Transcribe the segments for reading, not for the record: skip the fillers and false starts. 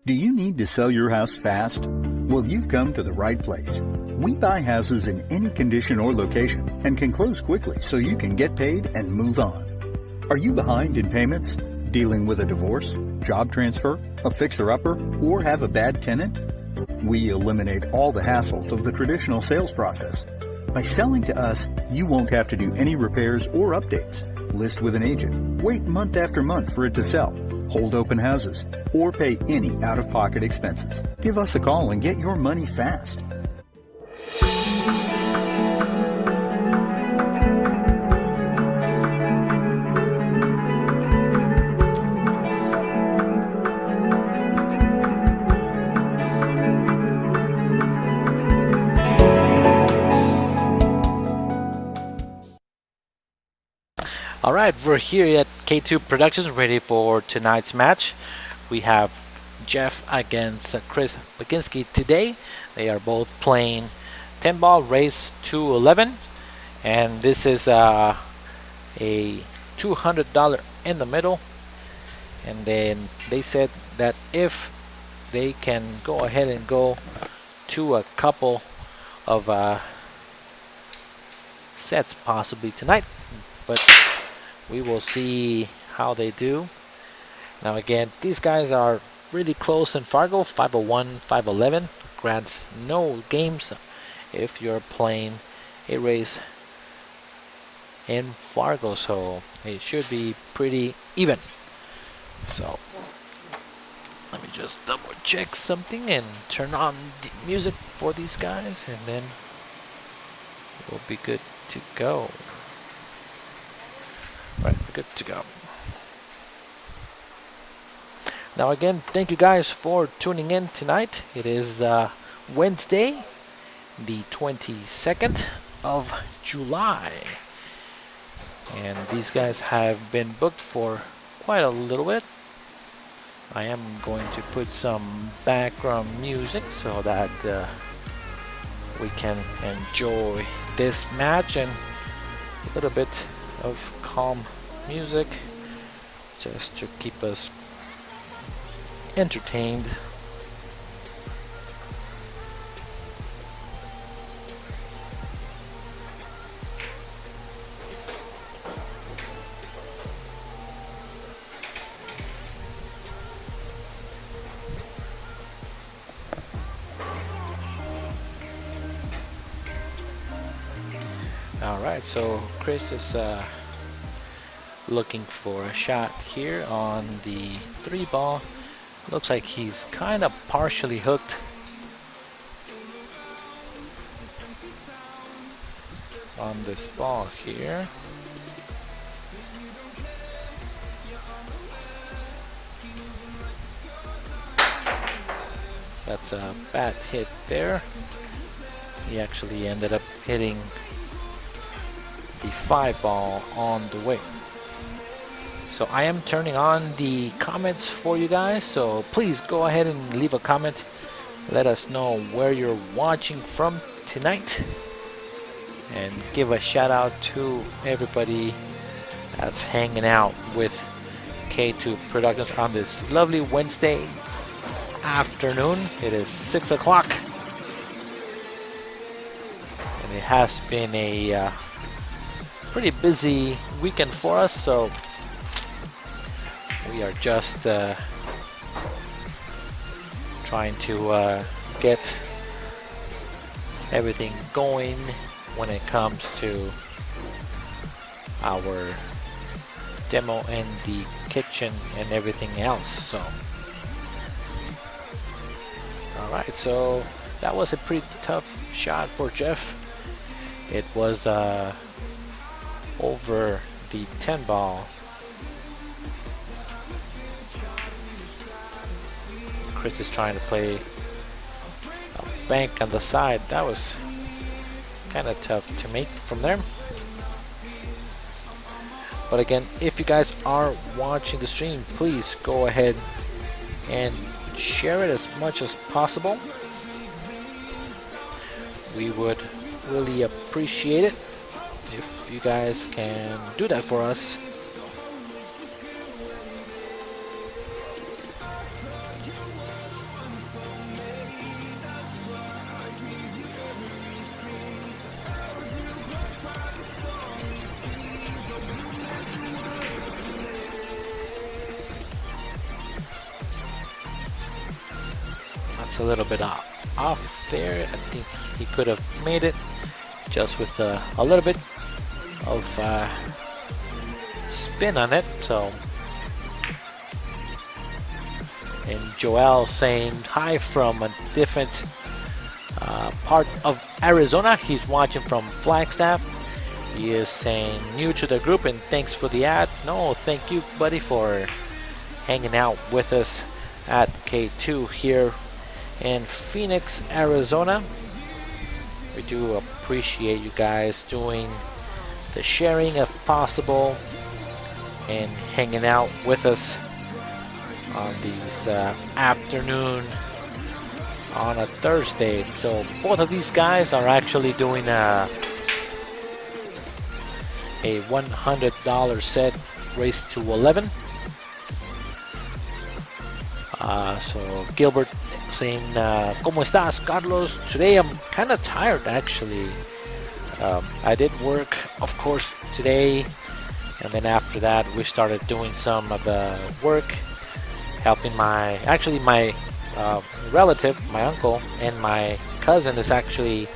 Do you need to sell your house fast? Well, you've come to the right place. We buy houses in any condition or location and can close quickly so you can get paid and move on. Are you behind in payments, dealing with a divorce, job transfer, a fixer-upper, or have a bad tenant? We eliminate all the hassles of the traditional sales process. By selling to us, you won't have to do any repairs or updates, list with an agent, wait month after month for it to sell, hold open houses, or pay any out-of-pocket expenses. Give us a call and get your money fast. Alright, we're here at K2 Productionz ready for tonight's match. We have Jeff against Chris Baginski today. They are both playing 10 ball race 211, and this is a $200 in the middle. And then they said that if they can go ahead and go to a couple of sets possibly tonight, but we will see how they do. Now again, these guys are really close in Fargo, 501, 511. Grants no games if you're playing a race in Fargo, so it should be pretty even. So let me just double check something and turn on the music for these guys, and then we'll be good to go. Right, we're good to go. Now again, thank you guys for tuning in tonight. It is Wednesday, the 22nd of July. And these guys have been booked for quite a little bit. I am going to put some background music so that we can enjoy this match, and a little bit of calm music just to keep us entertained. All right, so Chris is looking for a shot here on the 3 ball. Looks like he's kind of partially hooked. On this ball here. That's a bad hit there. He actually ended up hitting the 5 ball on the way. So I am turning on the comments for you guys, so please go ahead and leave a comment. Let us know where you're watching from tonight, and give a shout out to everybody that's hanging out with K2 Productionz on this lovely Wednesday afternoon. It is 6 o'clock, and it has been a pretty busy weekend for us, so We are just trying to get everything going when it comes to our demo and the kitchen and everything else. So alright, so that was a pretty tough shot for Jeff. It was over the 10 ball. Chris is trying to play a bank on the side. That was kind of tough to make from there. But again, if you guys are watching the stream, please go ahead and share it as much as possible. We would really appreciate it if you guys can do that for us. That's a little bit off there. I think he could have made it just with a little bit of spin on it. So, and Joel saying hi from a different part of Arizona. He's watching from Flagstaff. He is saying new to the group and thanks for the ad. No, thank you, buddy, for hanging out with us at K2 here in Phoenix, Arizona. We do appreciate you guys doing the sharing if possible and hanging out with us on these afternoon on a Thursday. So both of these guys are actually doing a $100 set race to 11. So Gilbert saying, ¿Cómo estás, Carlos? Today I'm kind of tired, actually. I did work, of course, today, and then after that we started doing some of the work, helping my relative, my uncle, and my cousin is actually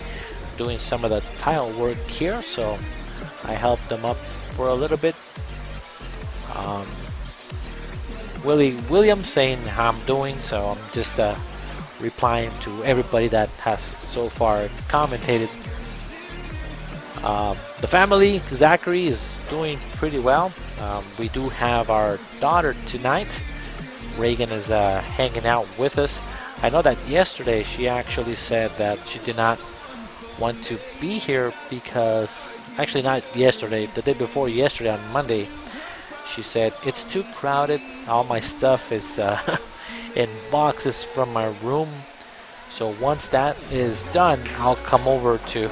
doing some of the tile work here, so I helped them up for a little bit. William saying how I'm doing, so I'm just replying to everybody that has so far commented. The family, Zachary, is doing pretty well. We do have our daughter tonight. Reagan is hanging out with us. I know that yesterday she actually said that she did not want to be here because, actually not yesterday, the day before yesterday on Monday, she said it's too crowded. All my stuff is in boxes from my room. So once that is done, I'll come over to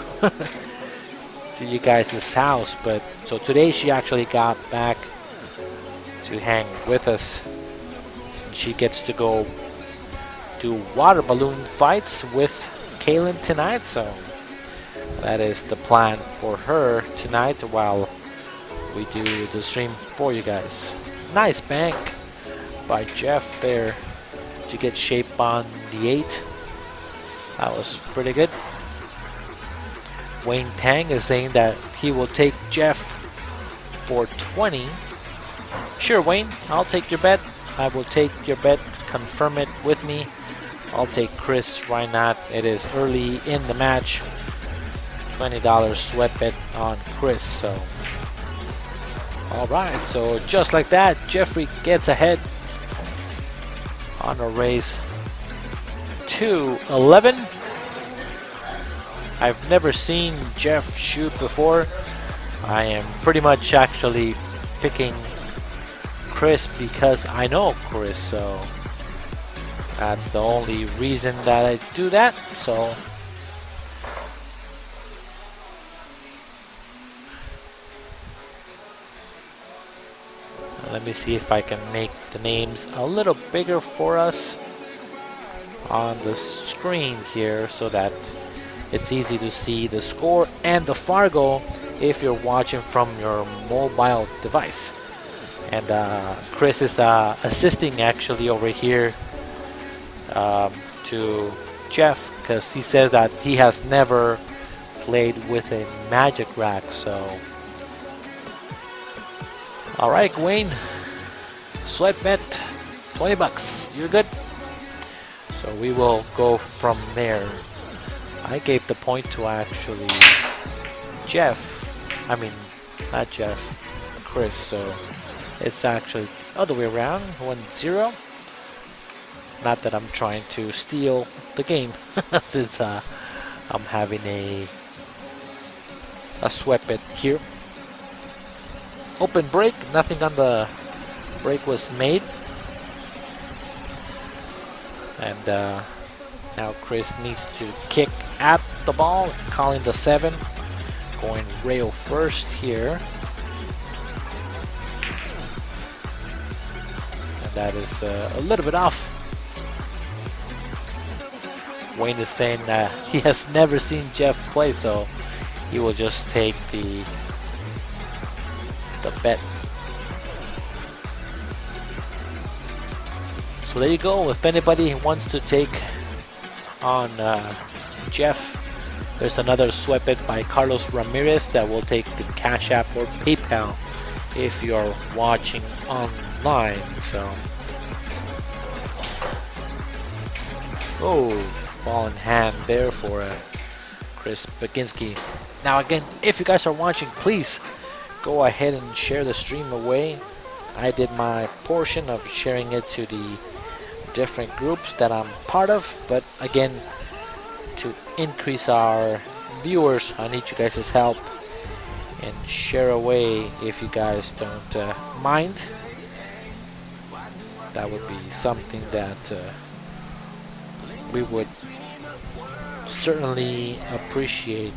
to you guys' house. But so today she actually got back to hang with us. She gets to go do water balloon fights with Kaylin tonight. So that is the plan for her tonight while we do the stream for you guys. Nice bank by Jeff there to get shape on the 8. That was pretty good. Wayne Tang is saying that he will take Jeff for 20. Sure, Wayne, I'll take your bet. I will take your bet. Confirm it with me. I'll take Chris. Why not? It is early in the match. $20 sweat bet on Chris. So, all right. So just like that, Jeffrey gets ahead on a race to 11. I've never seen Jeff shoot before. I am pretty much actually picking Chris because I know Chris, so that's the only reason that I do that. So let me see if I can make the names a little bigger for us on the screen here so that it's easy to see the score and the Fargo if you're watching from your mobile device. And Chris is assisting actually over here to Jeff, because he says that he has never played with a magic rack. So all right, Wayne, sweat bet, 20 bucks, you're good. So we will go from there. I gave the point to actually Jeff, I mean not Jeff, Chris, so it's actually the other way around, 1-0. Not that I'm trying to steal the game, since I'm having a sweat bet here. Open break, nothing on the break was made. And now Chris needs to kick at the ball, calling the 7. Going rail first here. And that is a little bit off. Wayne is saying that he has never seen Jeff play, so he will just take the bet. So there you go. If anybody wants to take on Jeff, there's another sweat bet by Carlos Ramirez that will take the Cash App or PayPal if you're watching online. So, oh, ball in hand there for Chris Baginski. Now again, if you guys are watching, please go ahead and share the stream away. I did my portion of sharing it to the different groups that I'm part of, but again, to increase our viewers, I need you guys' help, and share away if you guys don't mind. That would be something that we would certainly appreciate.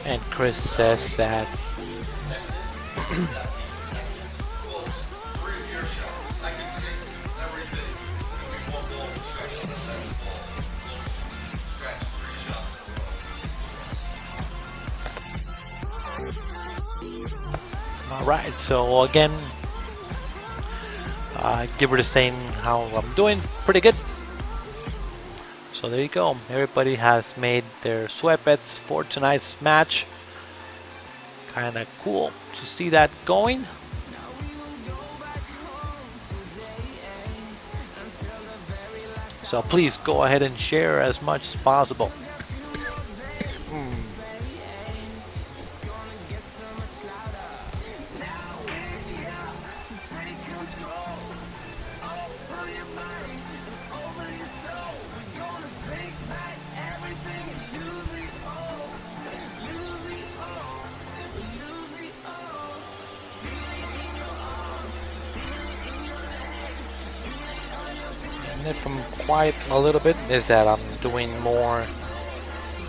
And Chris says that alright, so again, give her the same how I'm doing, pretty good. So there you go, everybody has made their sweat bets for tonight's match. Kinda cool to see that going. So please go ahead and share as much as possible. If I'm quiet a little bit, is that I'm doing more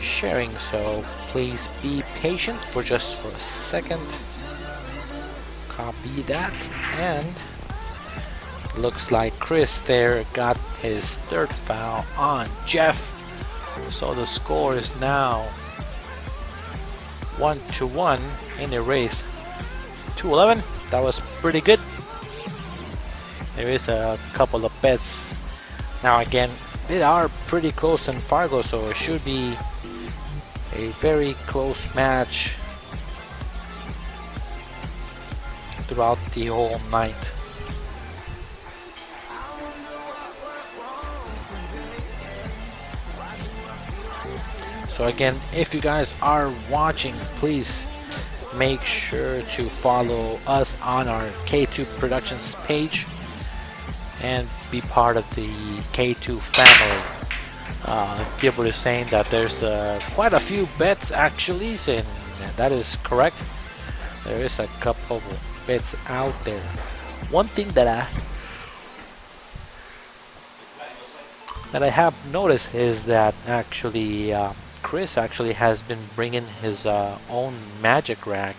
sharing, so please be patient for just a second. Copy that, and looks like Chris there got his third foul on Jeff, so the score is now 1-1 in a race to 11. That was pretty good. There is a couple of bets. Now again, they are pretty close in Fargo, so it should be a very close match throughout the whole night. So again, if you guys are watching, please make sure to follow us on our K2 Productionz page and be part of the K2 family. Gilbert is saying that there's quite a few bets actually, and that is correct. There is a couple bets out there. One thing that I have noticed is that actually Chris actually has been bringing his own magic rack,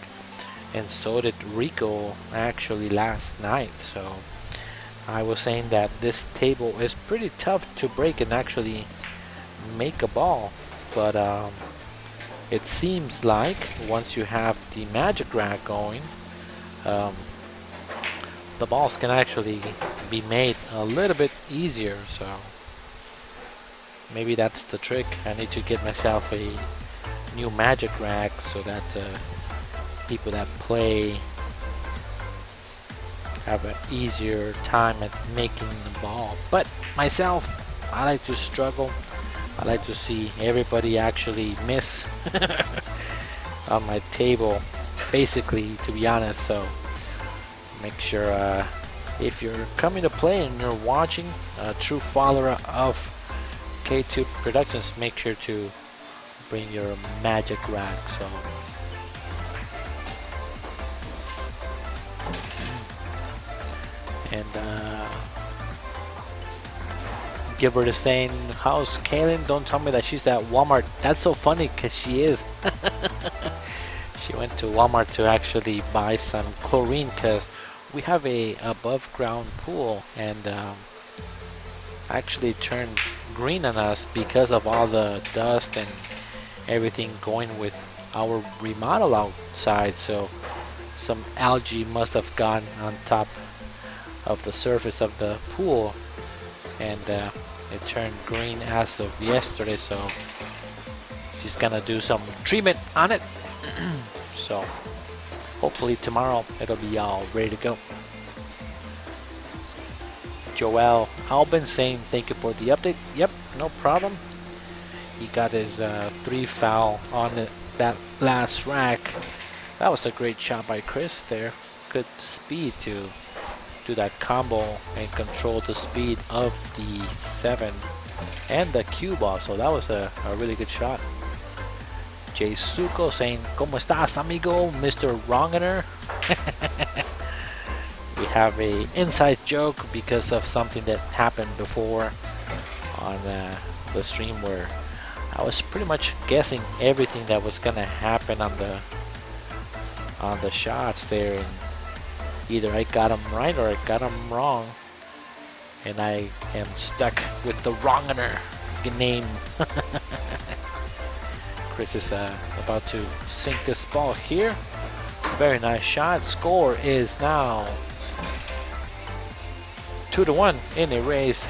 and so did Rico actually last night. So I was saying that this table is pretty tough to break and actually make a ball, but it seems like once you have the magic rack going, the balls can actually be made a little bit easier. So maybe that's the trick. I need to get myself a new magic rack so that people that play have an easier time at making the ball. But myself, I like to struggle. I like to see everybody actually miss on my table, basically, to be honest. So make sure if you're coming to play and you're watching, a true follower of K2 Productions, make sure to bring your magic rack. So and Gilbert is saying, how's Kaylin? Don't tell me that she's at Walmart. That's so funny because she is. She went to Walmart to actually buy some chlorine because we have a above ground pool, and actually turned green on us because of all the dust and everything going with our remodel outside. So some algae must have gone on top of the surface of the pool, and it turned green as of yesterday. So she's gonna do some treatment on it. So hopefully tomorrow it'll be all ready to go. Joel Albin saying thank you for the update. Yep, no problem. He got his 3 foul on that last rack. That was a great shot by Chris there. Good speed to do that combo and control the speed of the 7 and the cue ball. So that was a really good shot. Jay Suko saying, ¿Cómo estás, amigo, Mr. Wrongener? We have a inside joke because of something that happened before on the stream, where I was pretty much guessing everything that was gonna happen on the shots there, and either I got them right or I got them wrong, and I am stuck with the Wrongener name. Chris is about to sink this ball here. Very nice shot. Score is now 2-1 in a race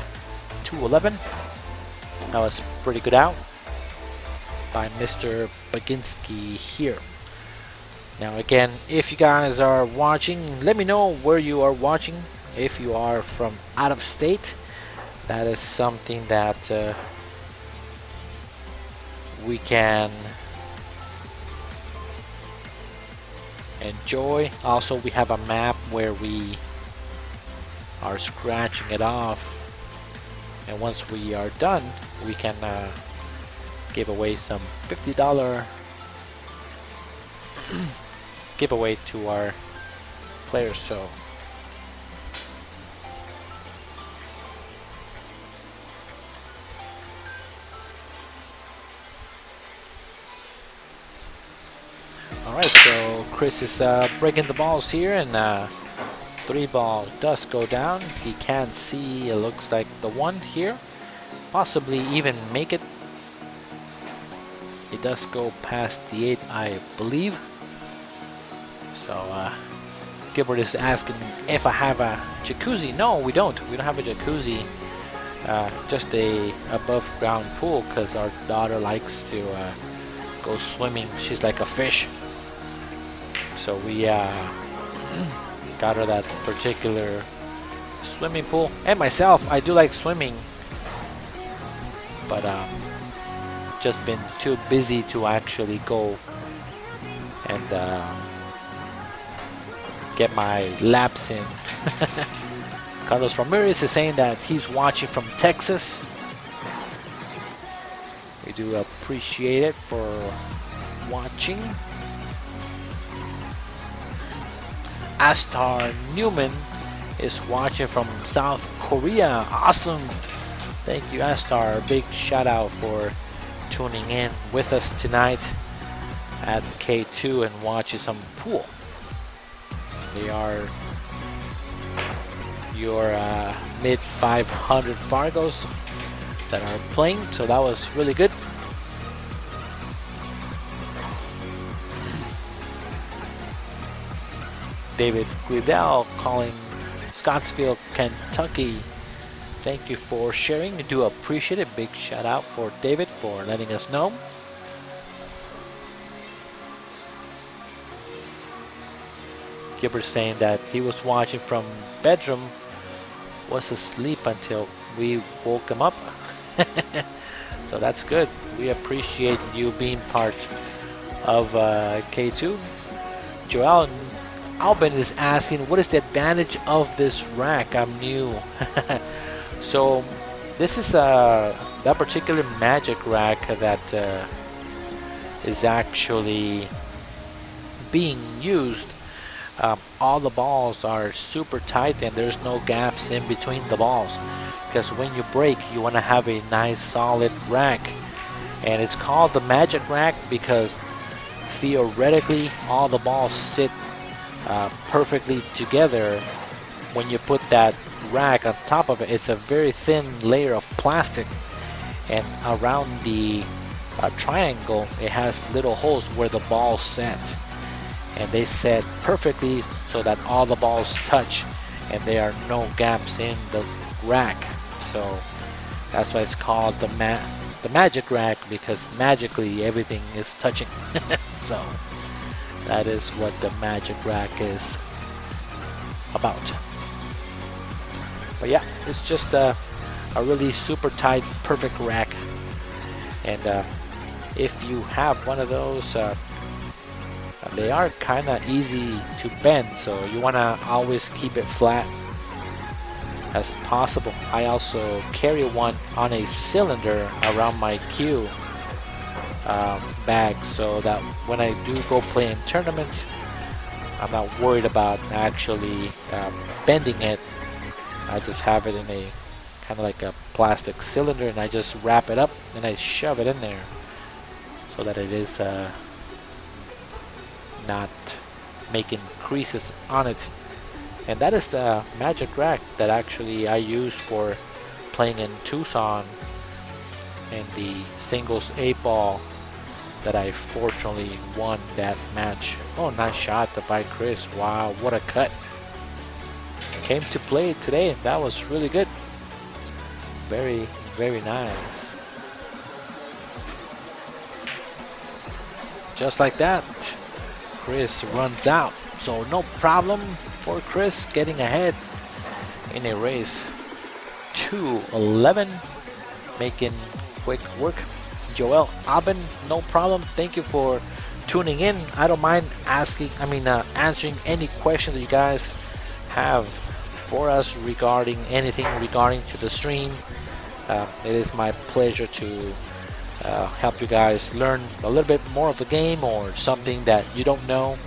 to 11. That was pretty good out by Mr. Baginski here. Now again, if you guys are watching, let me know where you are watching. If you are from out of state, that is something that we can enjoy. Also, we have a map where we are scratching it off, and once we are done, we can give away some $50 giveaway to our players. So alright, so Chris is breaking the balls here, and 3 ball does go down. He can't see, it looks like the 1 here, possibly even make it. It does go past the 8, I believe. So Gilbert is asking if I have a jacuzzi. No, we don't. We don't have a jacuzzi. Just a above ground pool, because our daughter likes to go swimming. She's like a fish. So we got her that particular swimming pool. And myself, I do like swimming, but just been too busy to actually go and get my laps in. Carlos Ramirez is saying that he's watching from Texas. do appreciate it for watching. Astar Newman is watching from South Korea. Awesome. Thank you, Astar. Big shout out for tuning in with us tonight at K2 and watching some pool. They are your mid 500 Fargos that are playing, so that was really good. David Guidel calling Scottsville, Kentucky. Thank you for sharing. We do appreciate it. Big shout out for David for letting us know. Gibber saying that he was watching from bedroom, was asleep until we woke him up. So that's good. We appreciate you being part of K2. Joel Albin is asking, what is the advantage of this rack? I'm new. So this is that particular magic rack that is actually being used. All the balls are super tight and there's no gaps in between the balls, because when you break you want to have a nice solid rack, and it's called the magic rack because theoretically all the balls sit perfectly together. When you put that rack on top of it, it's a very thin layer of plastic, and around the triangle it has little holes where the balls set, and they set perfectly so that all the balls touch and there are no gaps in the rack. So that's why it's called the magic rack, because magically everything is touching. So that is what the magic rack is about. But yeah, it's just a really super tight, perfect rack. And if you have one of those, they are kind of easy to bend, so you want to always keep it flat as possible. I also carry one on a cylinder around my cue bag, so that when I do go play in tournaments, I'm not worried about actually bending it. I just have it in a kind of like a plastic cylinder, and I just wrap it up and I shove it in there so that it is not making creases on it. And that is the magic rack that actually I use for playing in Tucson in the singles 8-ball that I fortunately won that match. Oh, nice shot by Chris. Wow, what a cut. Came to play today. That was really good. Very, very nice. Just like that, Chris runs out. So no problem for Chris getting ahead in a race. 2-11, making quick work. Joel Aben, no problem. Thank you for tuning in. I don't mind answering any question that you guys have for us regarding anything regarding to the stream. It is my pleasure to help you guys learn a little bit more of the game or something that you don't know.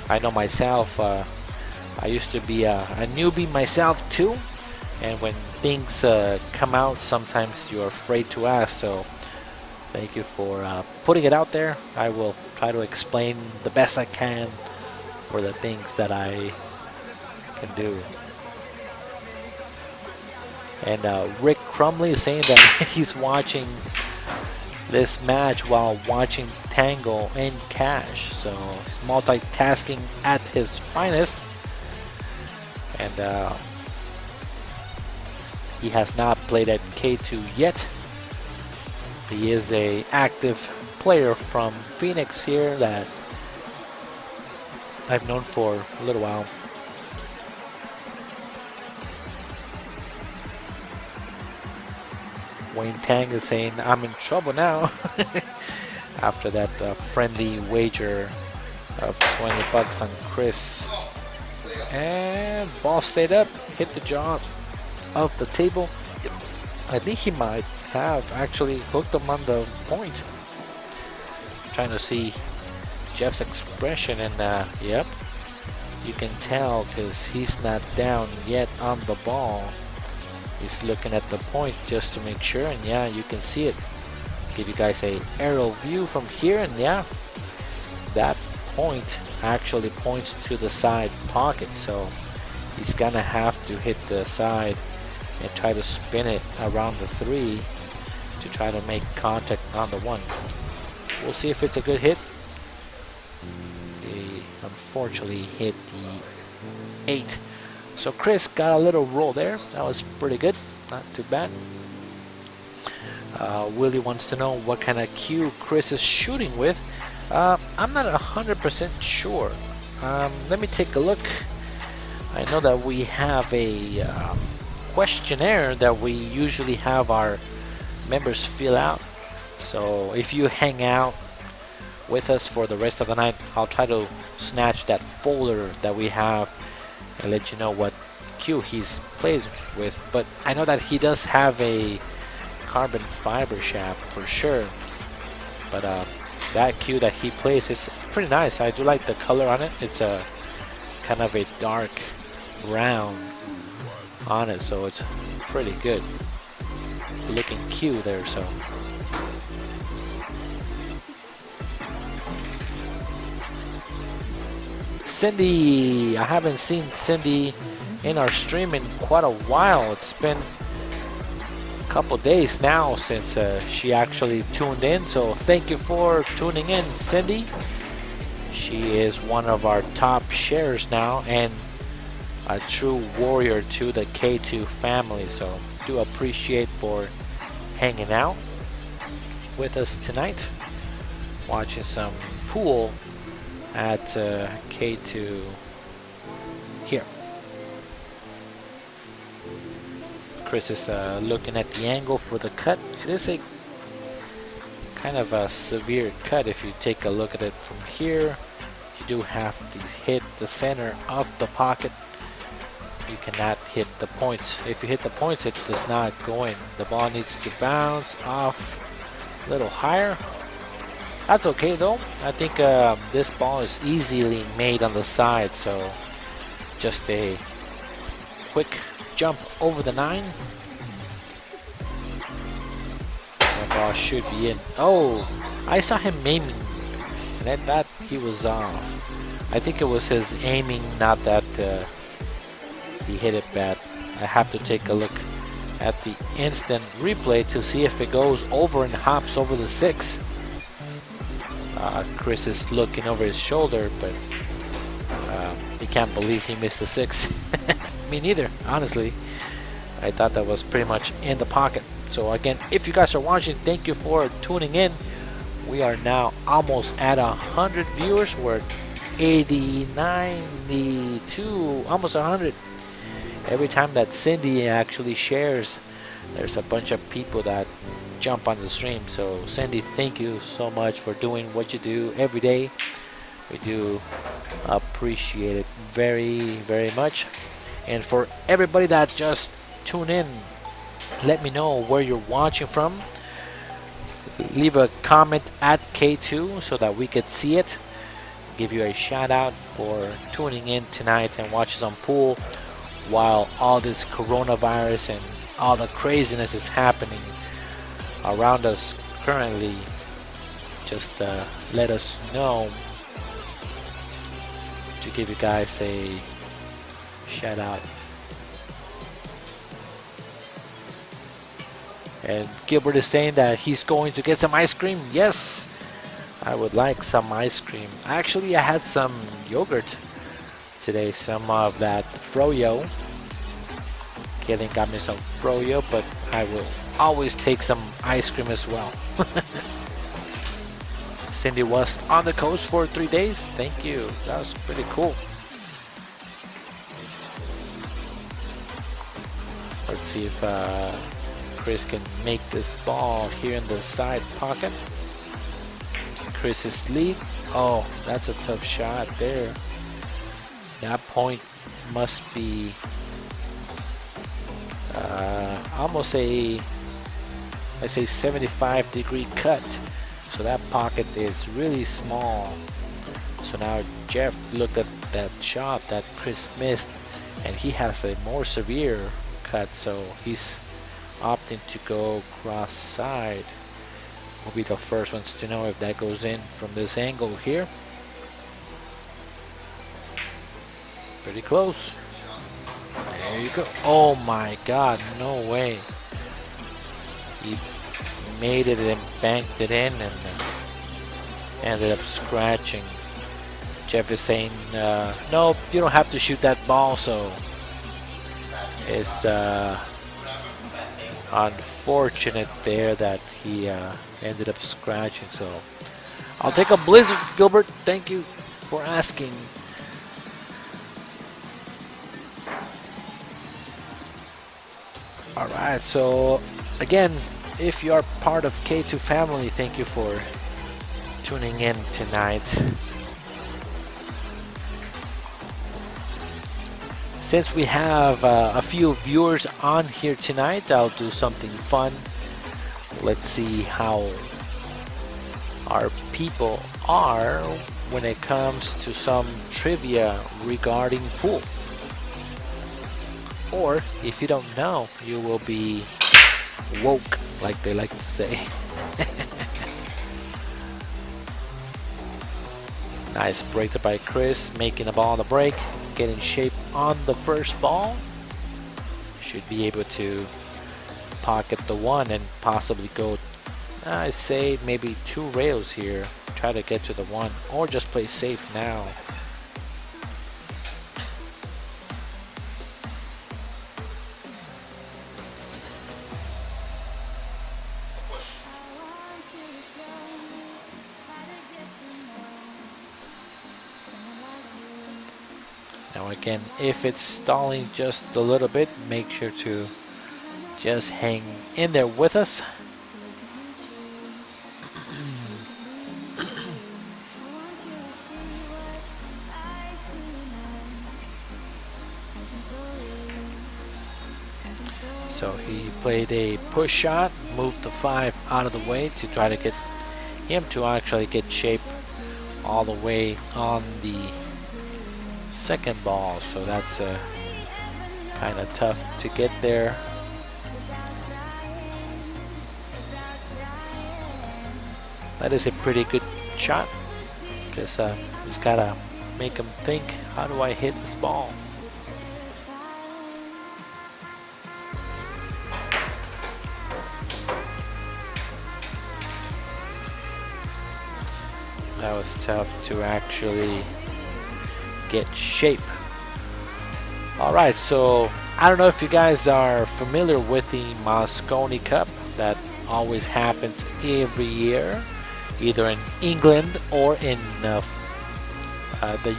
I know myself, I used to be a newbie myself too, and when things come out, sometimes you're afraid to ask. So thank you for putting it out there. I will try to explain the best I can for the things that I can do. And Rick Crumley is saying that he's watching this match while watching Tango and Cash. So he's multitasking at his finest. And he has not played at K2 yet. He is a active player from Phoenix here that I've known for a little while. Wayne Tang is saying, I'm in trouble now. After that friendly wager of 20 bucks on Chris. And ball stayed up, hit the jaw of the table. I think he might have actually hooked him on the point. Trying to see Jeff's expression, and yep, you can tell because he's not down yet on the ball. He's looking at the point just to make sure, and yeah, you can see it. Give you guys a aerial view from here, and yeah, that point actually points to the side pocket, so he's gonna have to hit the side and try to spin it around the 3 to try to make contact on the 1. We'll see if it's a good hit. He unfortunately hit the 8. So Chris got a little roll there. That was pretty good, not too bad. Willie wants to know what kind of cue Chris is shooting with. I'm not 100% sure. Let me take a look. I know that we have a questionnaire that we usually have our members fill out. So if you hang out with us for the rest of the night, I'll try to snatch that folder that we have and let you know what cue he's plays with. But I know that he does have a carbon fiber shaft for sure. But that cue that he plays is pretty nice. I do like the color on it. It's a kind of a dark brown on it, so it's pretty good looking cue there. So Cindy, I haven't seen Cindy in our stream in quite a while. It's been a couple days now since she actually tuned in, so thank you for tuning in, Cindy. She is one of our top sharers now and a true warrior to the K2 family, so do appreciate for hanging out with us tonight, watching some pool at K2 here. Chris is looking at the angle for the cut. It is a kind of a severe cut. If you take a look at it from here, you do have to hit the center of the pocket. You cannot hit the points. If you hit the points, it does not go in. The ball needs to bounce off a little higher. That's okay though. I think this ball is easily made on the side, so just a quick jump over the 9. The ball should be in. Oh, I saw him aiming, and I thought he was off. I think it was his aiming, not that he hit it bad. I have to take a look at the instant replay to see if it goes over and hops over the 6. Chris is looking over his shoulder, but he can't believe he missed the 6. Me neither, honestly. I thought that was pretty much in the pocket. So again, if you guys are watching, thank you for tuning in. We are now almost at 100 viewers. We're at 80, 92, almost 100. Every time that Cindy actually shares, there's a bunch of people that jump on the stream. So Cindy, thank you so much for doing what you do every day. We do appreciate it very, very much. And for everybody that just tuned in, let me know where you're watching from. Leave a comment at K2 so that we could see it. Give you a shout out for tuning in tonight and watching some pool while all this coronavirus and all the craziness is happening around us currently. Just let us know to give you guys a shout out. And Gilbert is saying that he's going to get some ice cream. Yes, I would like some ice cream. Actually, I had some yogurt today, some of that froyo. Kaylin got me some froyo, but I will always take some ice cream as well. Cindy was on the coast for 3 days. Thank you. That was pretty cool. Let's see if Chris can make this ball here in the side pocket. Chris's lead. Oh, that's a tough shot there. That point must be almost a I say 75-degree cut. So that pocket is really small. So now Jeff looked at that shot that Chris missed, and he has a more severe cut, so he's opting to go cross side. We'll be the first ones to know if that goes in from this angle here. Pretty close. There you go. Oh my God, no way. He made it and banked it in and ended up scratching. Jeff is saying, no, you don't have to shoot that ball, so it's unfortunate there that he ended up scratching. So I'll take a blizzard, Gilbert. Thank you for asking. All right, so again, if you are part of K2 family, thank you for tuning in tonight. Since we have a few viewers on here tonight, I'll do something fun. Let's see how our people are when it comes to some trivia regarding pool. Or if you don't know, you will be woke, like they like to say. Nice break there by Chris, making the ball on the break, getting shape on the first ball. Should be able to pocket the one and possibly go, I say maybe 2 rails here. Try to get to the one, or just play safe now. Now again, if it's stalling just a little bit, make sure to just hang in there with us. So he played a push shot, moved the 5 out of the way to try to get him to actually get shape all the way on the second ball. So that's kind of tough to get there. That is a pretty good shot. Just gotta make him think, how do I hit this ball? That was tough to actually get shape. Alright, so I don't know if you guys are familiar with the Moscone Cup that always happens every year, either in England or in the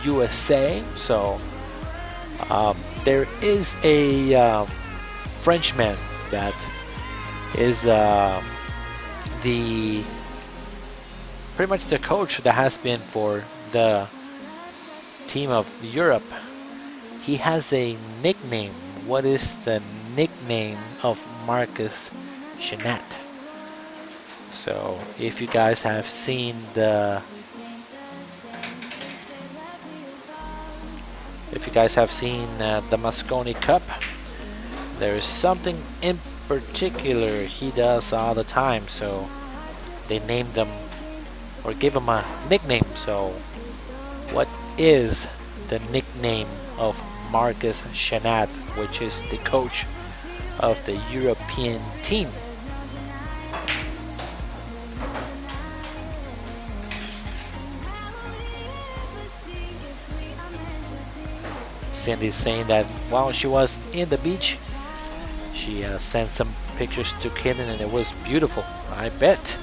USA. So there is a Frenchman that is pretty much the coach that has been for the team of Europe. He has a nickname. What is the nickname of Marcus Chenat? So if you guys have seen the Moscone Cup, there is something in particular he does all the time, so they named him or gave him a nickname. So what is the nickname of Marcus Chenat, which is the coach of the European team? Cindy's saying that while she was in the beach, she sent some pictures to Kenan and it was beautiful. I bet.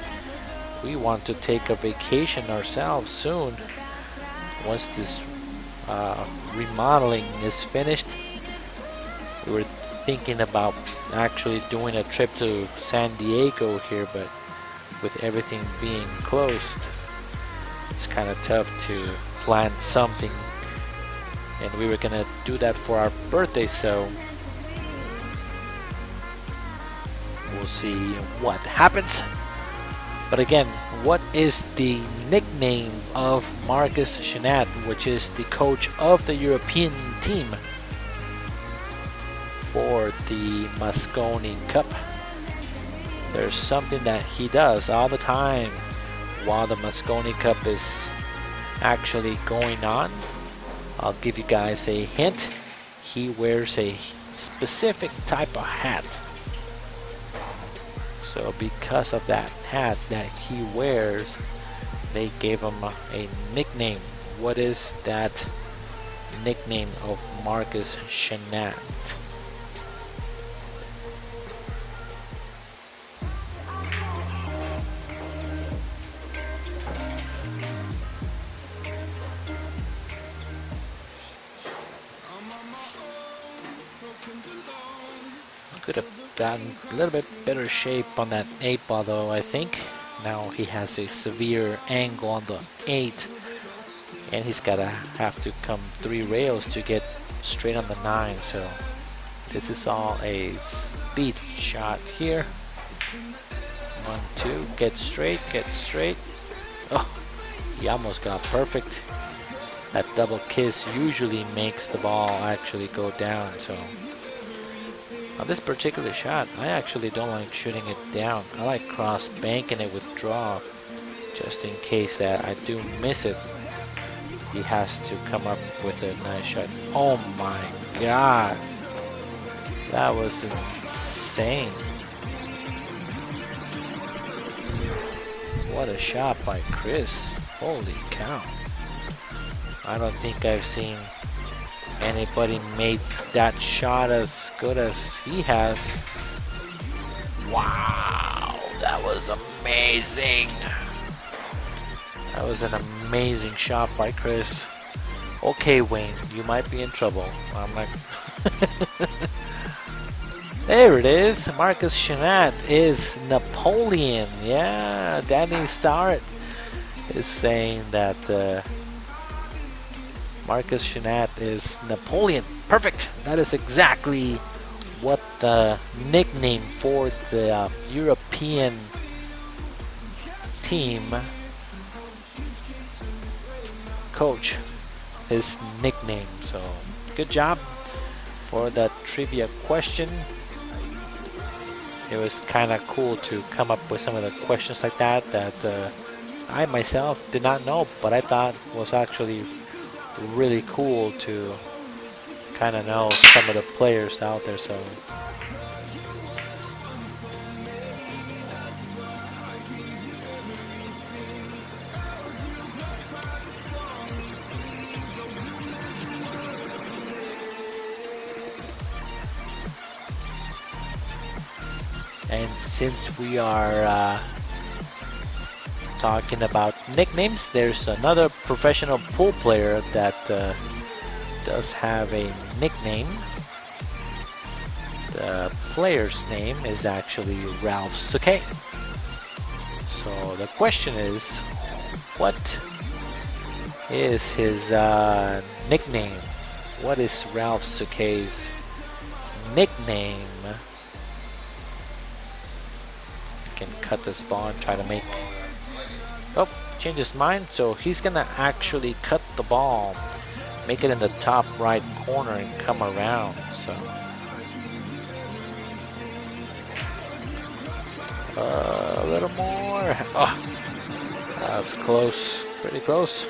We want to take a vacation ourselves soon. Once this remodeling is finished, we were thinking about actually doing a trip to San Diego here, but with everything being closed, it's kind of tough to plan something. And we were gonna do that for our birthday, so we'll see what happens. But again, what is the nickname of Marcus Shinat, which is the coach of the European team for the Mosconi Cup? There's something that he does all the time while the Mosconi Cup is actually going on. I'll give you guys a hint. He wears a specific type of hat. So because of that hat that he wears, they gave him a nickname. What is that nickname of Marcus Shinat? Could have gotten a little bit better shape on that 8 ball though, I think. Now he has a severe angle on the 8, and he's gotta have to come 3 rails to get straight on the 9. So this is all a speed shot here. 1, 2, get straight, get straight. Oh, he almost got perfect. That double kiss usually makes the ball actually go down. So on this particular shot, I actually don't like shooting it down. I like cross banking it with draw, just in case that I do miss it. He has to come up with a nice shot. Oh my god, that was insane. What a shot by Chris. Holy cow. I don't think I've seen anybody made that shot as good as he has. Wow, that was amazing. That was an amazing shot by Chris. Okay, Wayne, you might be in trouble. I'm like, there it is. Marcus Shinat is Napoleon. Yeah, Danny Starrett is saying that Marcus Shinat is Napoleon. Perfect. That is exactly what the nickname for the European team coach, his nickname. So good job for that trivia question. It was kind of cool to come up with some of the questions like that I myself did not know, but I thought was actually really cool to kind of know some of the players out there. So and since we are talking about nicknames, there's another professional pool player that does have a nickname. The player's name is actually Ralph Suquet. So the question is, what is his nickname? What is Ralph Suquet's nickname? Can cut this ball and try to make. Oh, change his mind. So he's gonna actually cut the ball, make it in the top right corner, and come around. So a little more. Oh, that was close, pretty close.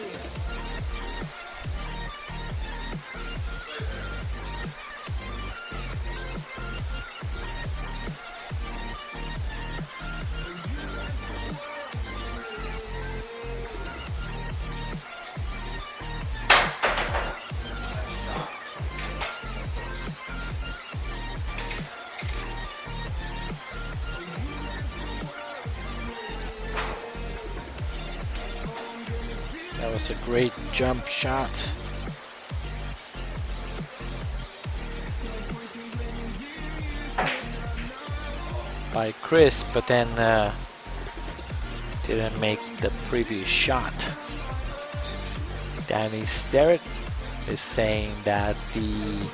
That was a great jump shot. By Chris, but then didn't make the previous shot. Danny Starrett is saying that the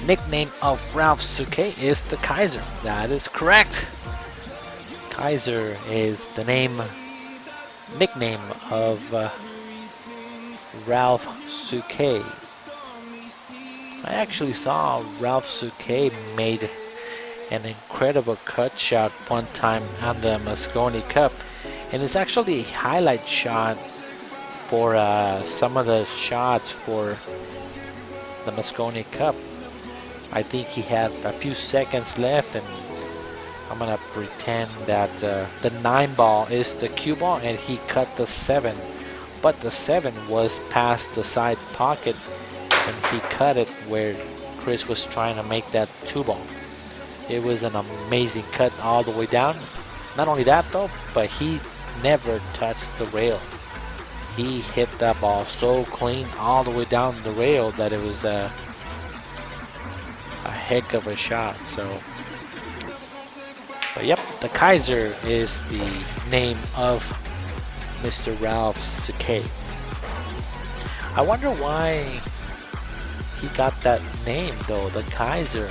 nickname of Ralph Souquet is the Kaiser. That is correct. Kaiser is the nickname of Ralph Souquet. I actually saw Ralph Souquet made an incredible cut shot one time on the Mosconi Cup, and it's actually a highlight shot for some of the shots for the Mosconi Cup. I think he had a few seconds left, and I'm gonna pretend that the 9 ball is the cue ball and he cut the 7, but the 7 was past the side pocket and he cut it where Chris was trying to make that 2 ball. It was an amazing cut all the way down. Not only that though, but he never touched the rail. He hit that ball so clean all the way down the rail that it was a heck of a shot. So, but yep, the Kaiser is the name of Mr. Ralph Souquet. I wonder why he got that name though, the Kaiser.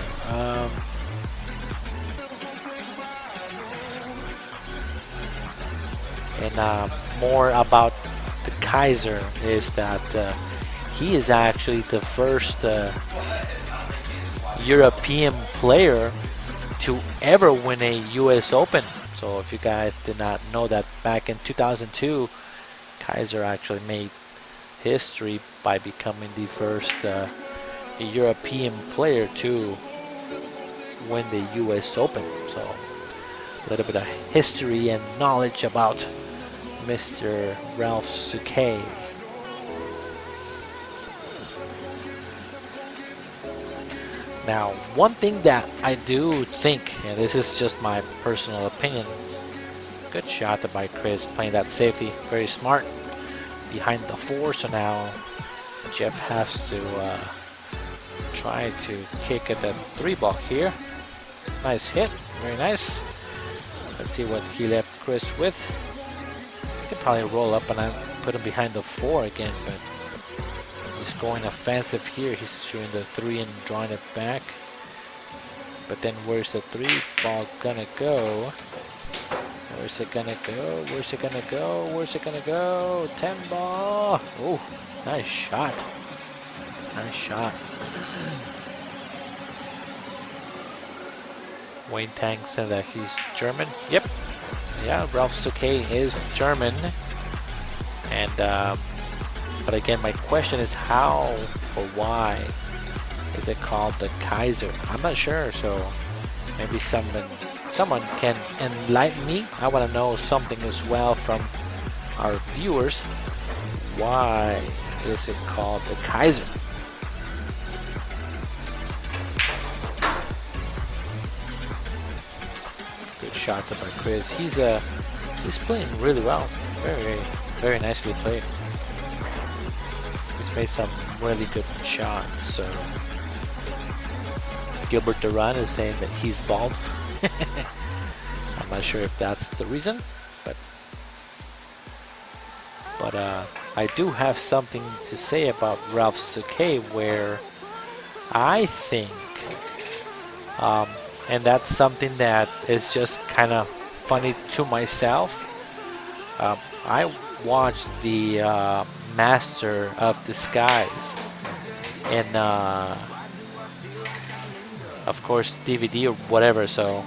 And more about the Kaiser is that he is actually the first European player to ever win a US Open. So if you guys did not know that, back in 2002, Kaiser actually made history by becoming the first European player to win the US Open. So a little bit of history and knowledge about Mr. Ralph Souquet. Now, one thing that I do think, and this is just my personal opinion, good shot by Chris playing that safety, very smart, behind the 4. So now Jeff has to try to kick at the 3 ball here. Nice hit, very nice. Let's see what he left Chris with. He can probably roll up and I put him behind the 4 again, but he's going offensive here. He's shooting the 3 and drawing it back. But then where's the 3 ball gonna go? Where's it gonna go? Where's it gonna go? Where's it gonna go? 10 ball. Oh, nice shot. Nice shot. Wayne Tang said that he's German. Yep. Yeah, Ralph Souquet is German. And but again, my question is how or why is it called the Kaiser? I'm not sure, so maybe someone can enlighten me. I want to know something as well from our viewers. Why is it called the Kaiser? Good shot by Chris. He's playing really well. Very, very nicely played. He's made some really good shots. So Gilbert Duran is saying that he's bald. I'm not sure if that's the reason, but I do have something to say about Ralph Souquet, where I think, and that's something that is just kind of funny to myself. I watched the Master of Disguise, and of course DVD or whatever. So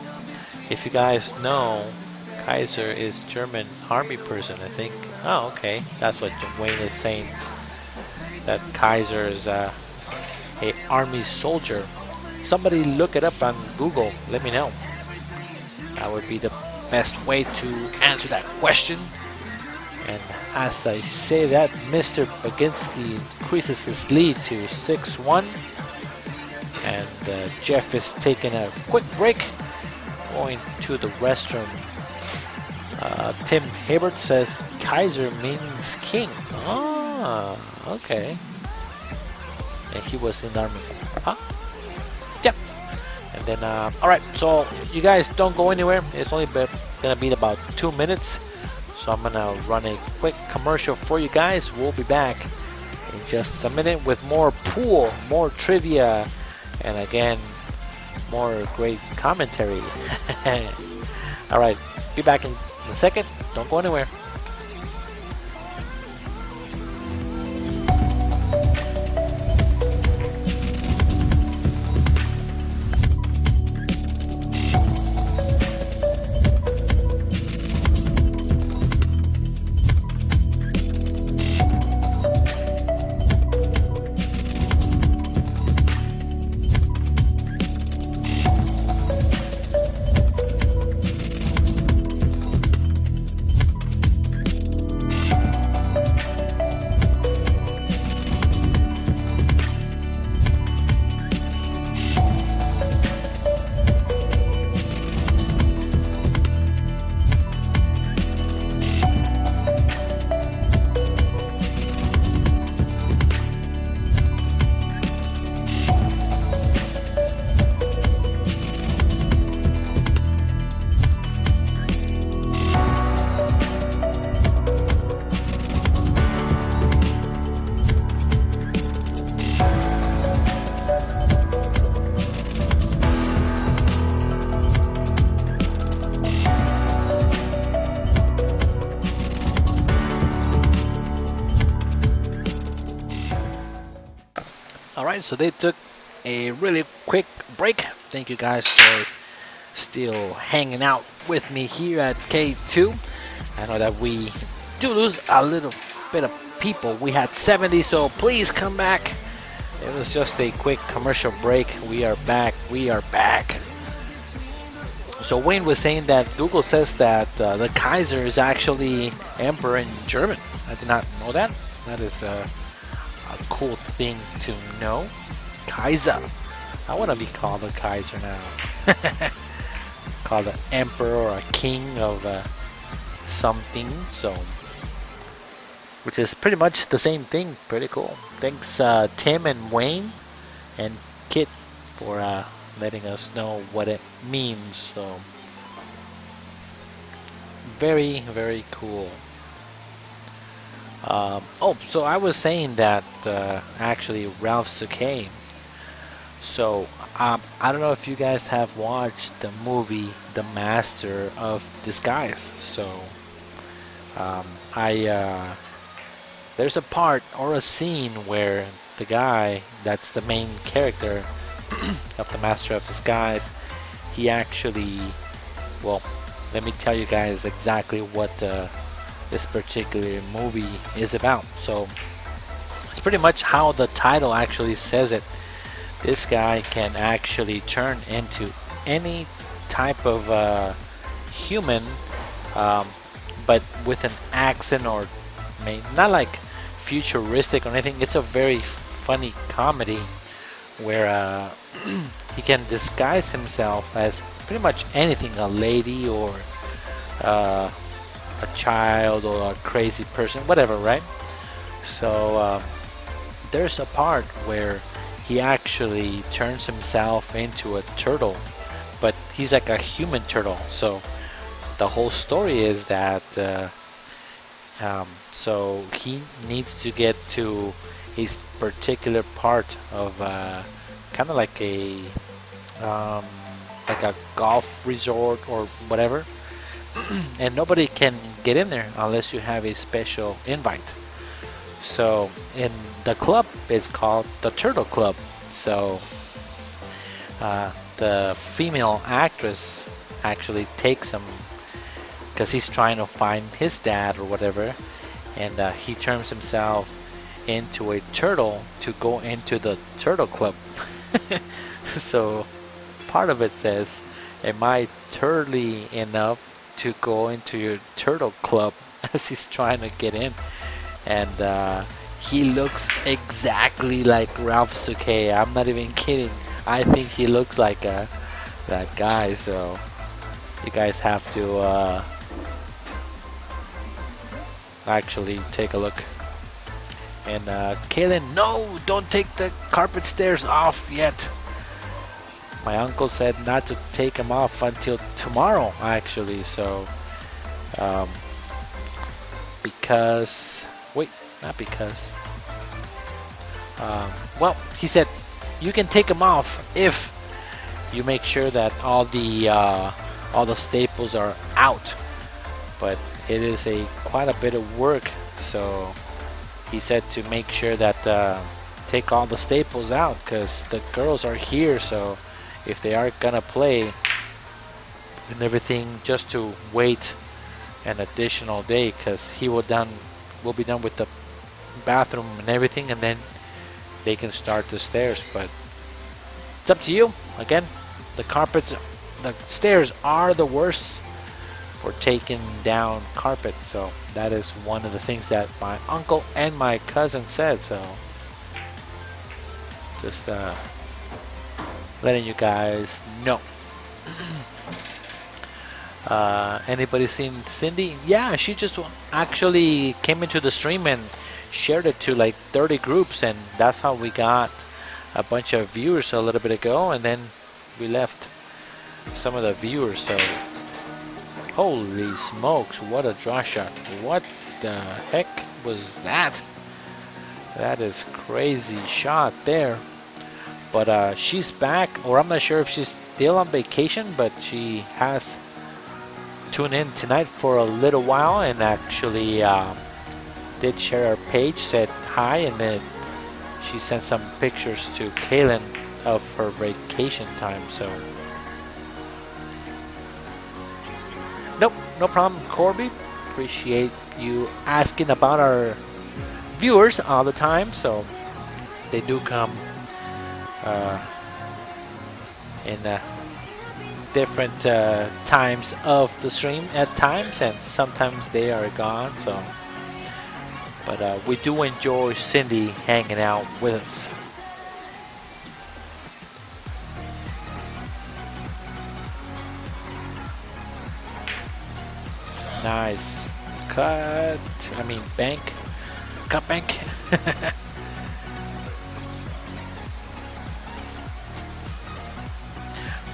if you guys know, Kaiser is German army person, I think. Oh, okay, that's what Wayne is saying, that Kaiser is a army soldier. Somebody look it up on Google, let me know. That would be the best way to answer that question. And as I say that, Mr. Baginski increases his lead to 6-1. And Jeff is taking a quick break, going to the restroom. Tim Hibbert says Kaiser means king. Ah, okay. And he was in the army. Huh? Yep. And then, alright, so you guys don't go anywhere. It's only gonna be about 2 minutes. So I'm gonna run a quick commercial for you guys. We'll be back in just a minute with more pool, more trivia, And again, more great commentary. All right, be back in a second. Don't go anywhere. Alright, so they took a really quick break. Thank you guys for still hanging out with me here at K2. I know that we do lose a little bit of people. We had 70, so please come back. It was just a quick commercial break. We are back. We are back. So Wayne was saying that Google says that the Kaiser is actually emperor in German. I did not know that. That is a cool thing to know. Kaiser. I want to be called a Kaiser now. Called an emperor or a king of something. So, which is pretty much the same thing. Pretty cool. Thanks Tim and Wayne and Kit for letting us know what it means. So, very, very cool. So I was saying that actually Ralph Sakay. So I don't know if you guys have watched the movie The Master of Disguise. So there's a part or a scene where the guy that's the main character of The Master of Disguise, he actually, well, let me tell you guys exactly what this particular movie is about. So it's pretty much how the title actually says it. This guy can actually turn into any type of human, but with an accent, or not like futuristic or anything. It's a very funny comedy where he can disguise himself as pretty much anything, a lady or a child or a crazy person, whatever, right? So there's a part where he actually turns himself into a turtle, but he's like a human turtle. So the whole story is that so he needs to get to his particular part of kind of like a golf resort or whatever, and nobody can get in there unless you have a special invite. So in the club, it's called the Turtle Club. So the female actress actually takes him because he's trying to find his dad or whatever, and he turns himself into a turtle to go into the Turtle Club. So part of it says, am I turtly enough to go into your Turtle Club, as he's trying to get in. And he looks exactly like Ralph Sakay. I'm not even kidding. I think he looks like that guy. So you guys have to actually take a look. And Kaylin, no, don't take the carpet stairs off yet. My uncle said not to take them off until tomorrow, actually. So because, wait, not because. Well, he said You can take them off if you make sure that all the staples are out. But it is quite a bit of work. So he said to make sure that take all the staples out because the girls are here. So if they are gonna play and everything, just to wait an additional day because he will be done with the bathroom and everything, and then they can start the stairs. But it's up to you. Again, the stairs are the worst for taking down carpet. So that is one of the things that my uncle and my cousin said. So just letting you guys know. Anybody seen Cindy? Yeah, she just actually came into the stream and shared it to like 30 groups, and that's how we got a bunch of viewers a little bit ago, and then we left some of the viewers. So holy smokes, what a draw shot. What the heck was that? That is crazy shot there. But she's back, or I'm not sure if she's still on vacation, but she has tuned in tonight for a little while and actually did share her page, said hi, and then she sent some pictures to Kaylin of her vacation time. So nope, no problem, Corby. Appreciate you asking about our viewers all the time. So they do come in different times of the stream at times, and sometimes they are gone. So but we do enjoy Cindy hanging out with us. Nice cut. I mean bank. Cut bank.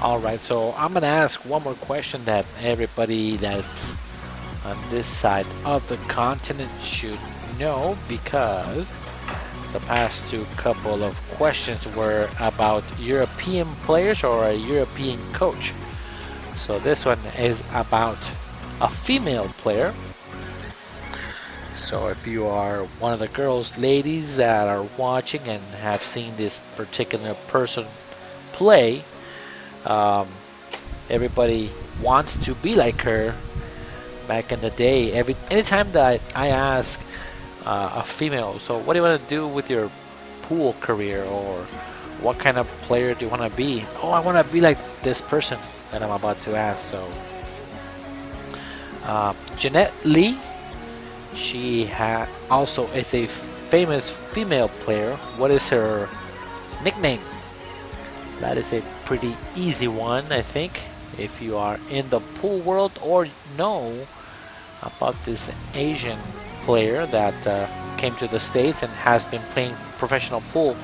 Alright, so I'm gonna ask one more question that everybody that's on this side of the continent should know, because the past two couple of questions were about European players or a European coach. So this one is about a female player. So if you are one of the girls, ladies that are watching and have seen this particular person play, everybody wants to be like her. Back in the day, anytime that I ask a female, so what do you want to do with your pool career, or what kind of player do you want to be? Oh, I want to be like this person that I'm about to ask. So Jeanette Lee, she also is a famous female player. What is her nickname? That is a pretty easy one, I think, if you are in the pool world or know about this Asian player that came to the States and has been playing professional pool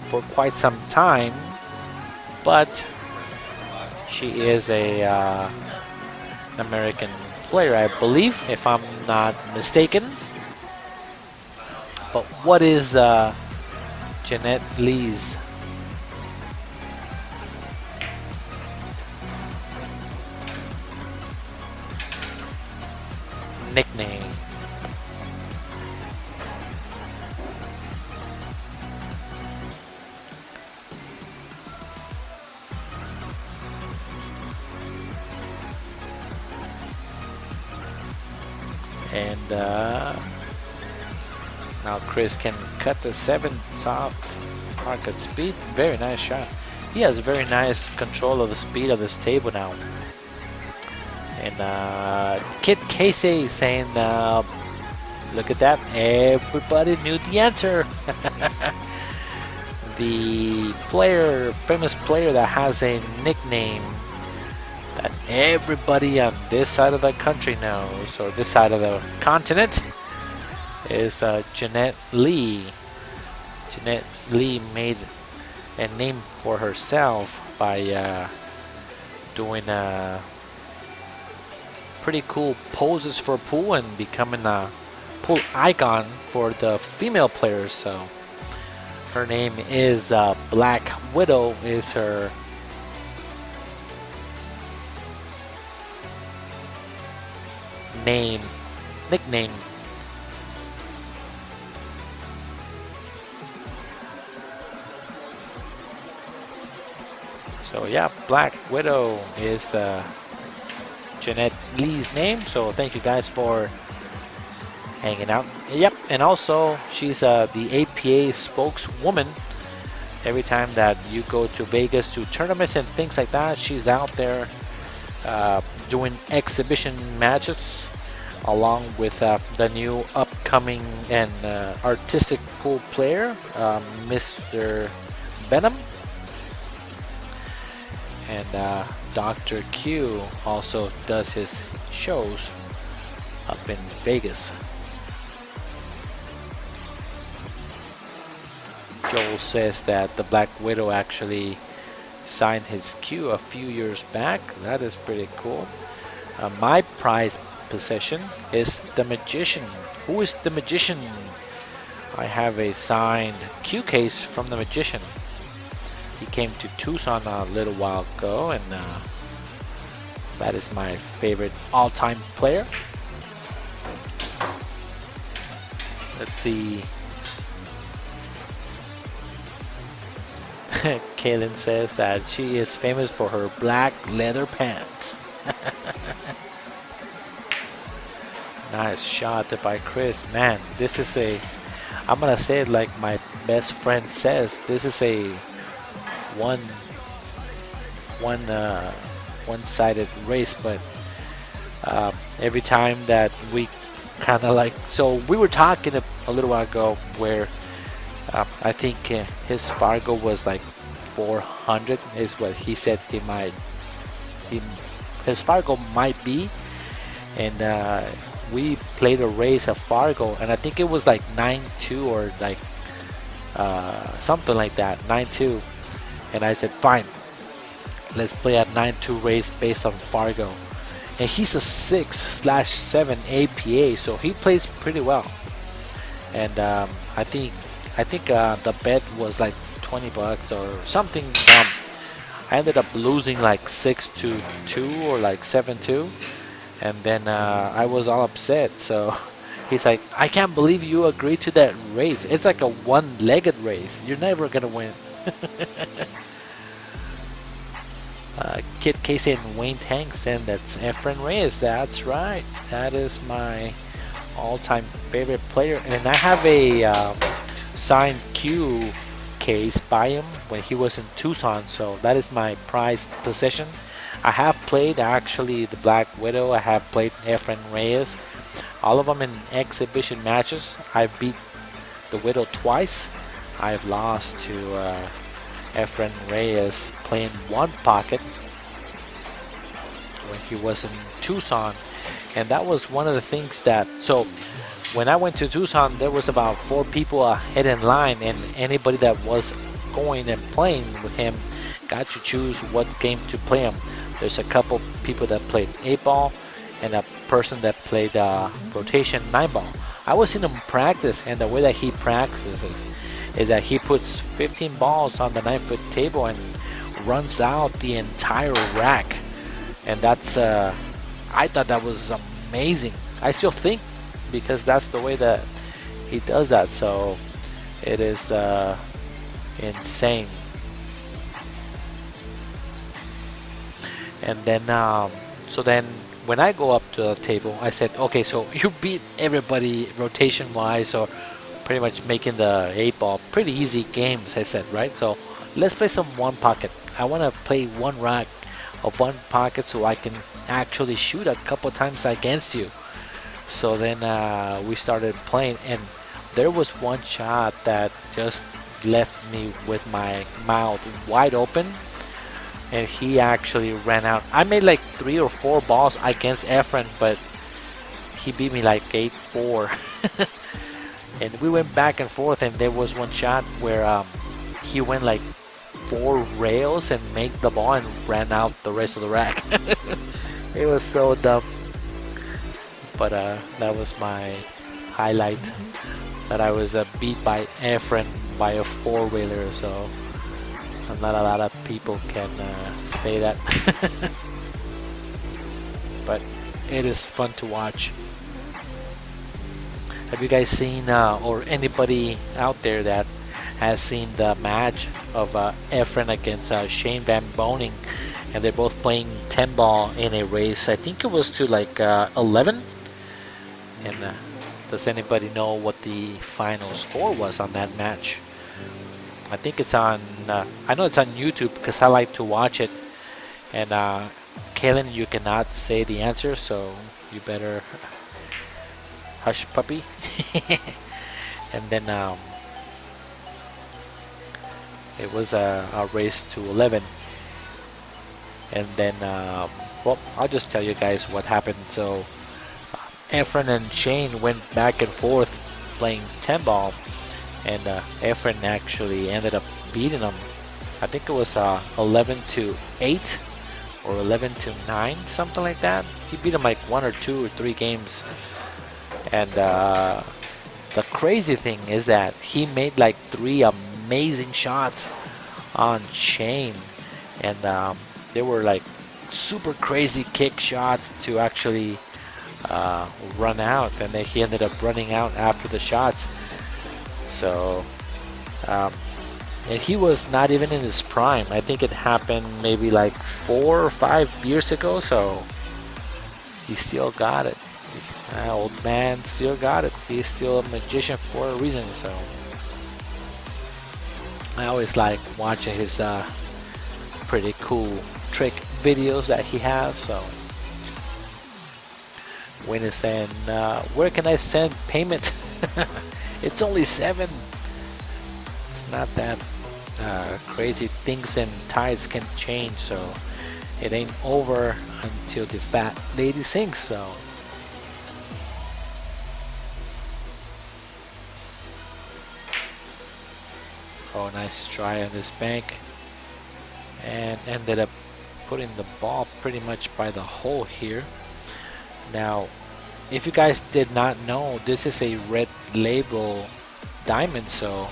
for quite some time. But she is a American player, I believe, if I'm not mistaken. But what is Jeanette Lee's nickname? And now Chris can cut the 7 soft pocket speed. Very nice shot. He has very nice control of the speed of this table now. And Kid Casey saying, look at that, everybody knew the answer. The famous player that has a nickname that everybody on this side of the country knows, or this side of the continent, is Jeanette Lee. Jeanette Lee made a name for herself by doing pretty cool poses for pool and becoming a pool icon for the female players. So Her name is Black Widow is her nickname. So yeah, Black Widow is Jeanette Lee's name. So thank you guys for hanging out. Yep, and also she's the APA spokeswoman. Every time that you go to Vegas to tournaments and things like that, she's out there doing exhibition matches along with the new upcoming and artistic pool player, Mr. Venom. And Dr. Q also does his shows up in Vegas. Joel says that the Black Widow actually signed his Q a few years back. That is pretty cool. My prized possession is the Magician. Who is the Magician? I have a signed Q case from the Magician. He came to Tucson a little while ago, and that is my favorite all-time player. Let's see. Kaylin says that she is famous for her black leather pants. Nice shot by Chris. Man, this is a, I'm gonna say it like my best friend says, this is a one-sided race, but every time that we kind of like, so we were talking a little while ago where I think his Fargo was like 400 is what he said his Fargo might be, and we played a race of Fargo, and I think it was like 9-2 or like something like that, 9-2. And I said, fine, let's play a 9-2 race based on Fargo. And he's a 6/7 APA, so he plays pretty well. And I think the bet was like $20 or something. I ended up losing like 6-2 or like 7-2, and then I was all upset. So he's like, I can't believe you agreed to that race. It's like a one-legged race. You're never gonna win. Kid Casey and Wayne Tanks, and that's Efren Reyes. That's right. That is my all-time favorite player, and I have a signed Q case by him when he was in Tucson. So that is my prized possession. I have played actually the Black Widow. I have played Efren Reyes. All of them in exhibition matches. I've beat the Widow twice. I've lost to Efren Reyes playing one pocket when he was in Tucson, and that was one of the things that, so when I went to Tucson, there was about 4 people ahead in line, and anybody that was going and playing with him got to choose what game to play him. There's a couple people that played 8-ball and a person that played rotation 9-ball. I was in him practice, and the way that he practices is that he puts 15 balls on the 9-foot table and runs out the entire rack. And that's, I thought that was amazing. I still think, because that's the way that he does that. So it is insane. And then, so then when I go up to the table, I said, okay, so you beat everybody rotation-wise, or pretty much making the 8-ball pretty easy games, I said, right? So let's play some one pocket. I want to play one rack of one pocket so I can actually shoot a couple times against you. So then we started playing, and there was one shot that just left me with my mouth wide open, and he actually ran out. I made like 3 or 4 balls against Efren, but he beat me like 8-4. And we went back and forth, and there was one shot where he went like 4 rails and made the ball and ran out the rest of the rack. It was so dumb. But that was my highlight, that I was beat by Efren by a four-wheeler, so not a lot of people can say that. But it is fun to watch. Have you guys seen, or anybody out there that has seen the match of Efren against Shane Van Boning, and they're both playing 10 ball in a race? I think it was to like 11. And does anybody know what the final score was on that match? I think it's on, I know it's on YouTube because I like to watch it. And Kaylin, you cannot say the answer, so you better hush, puppy. And then it was a race to 11. And then, well, I'll just tell you guys what happened. So Efren and Shane went back and forth playing 10 ball, and Efren actually ended up beating him. I think it was 11-8 or 11-9, something like that. He beat him like 1 or 2 or 3 games. And the crazy thing is that he made like 3 amazing shots on Shane, and they were like super crazy kick shots to actually run out, and then he ended up running out after the shots. So and he was not even in his prime. I think it happened maybe like 4 or 5 years ago, so he still got it. Old man still got it. He's still a magician for a reason. So I always like watching his pretty cool trick videos that he has. So Wayne is saying, where can I send payment? It's only 7. It's not that crazy. Things and tides can change, so it ain't over until the fat lady sings. So oh, nice try on this bank, and ended up putting the ball pretty much by the hole here. Now, if you guys did not know, this is a red label diamond, so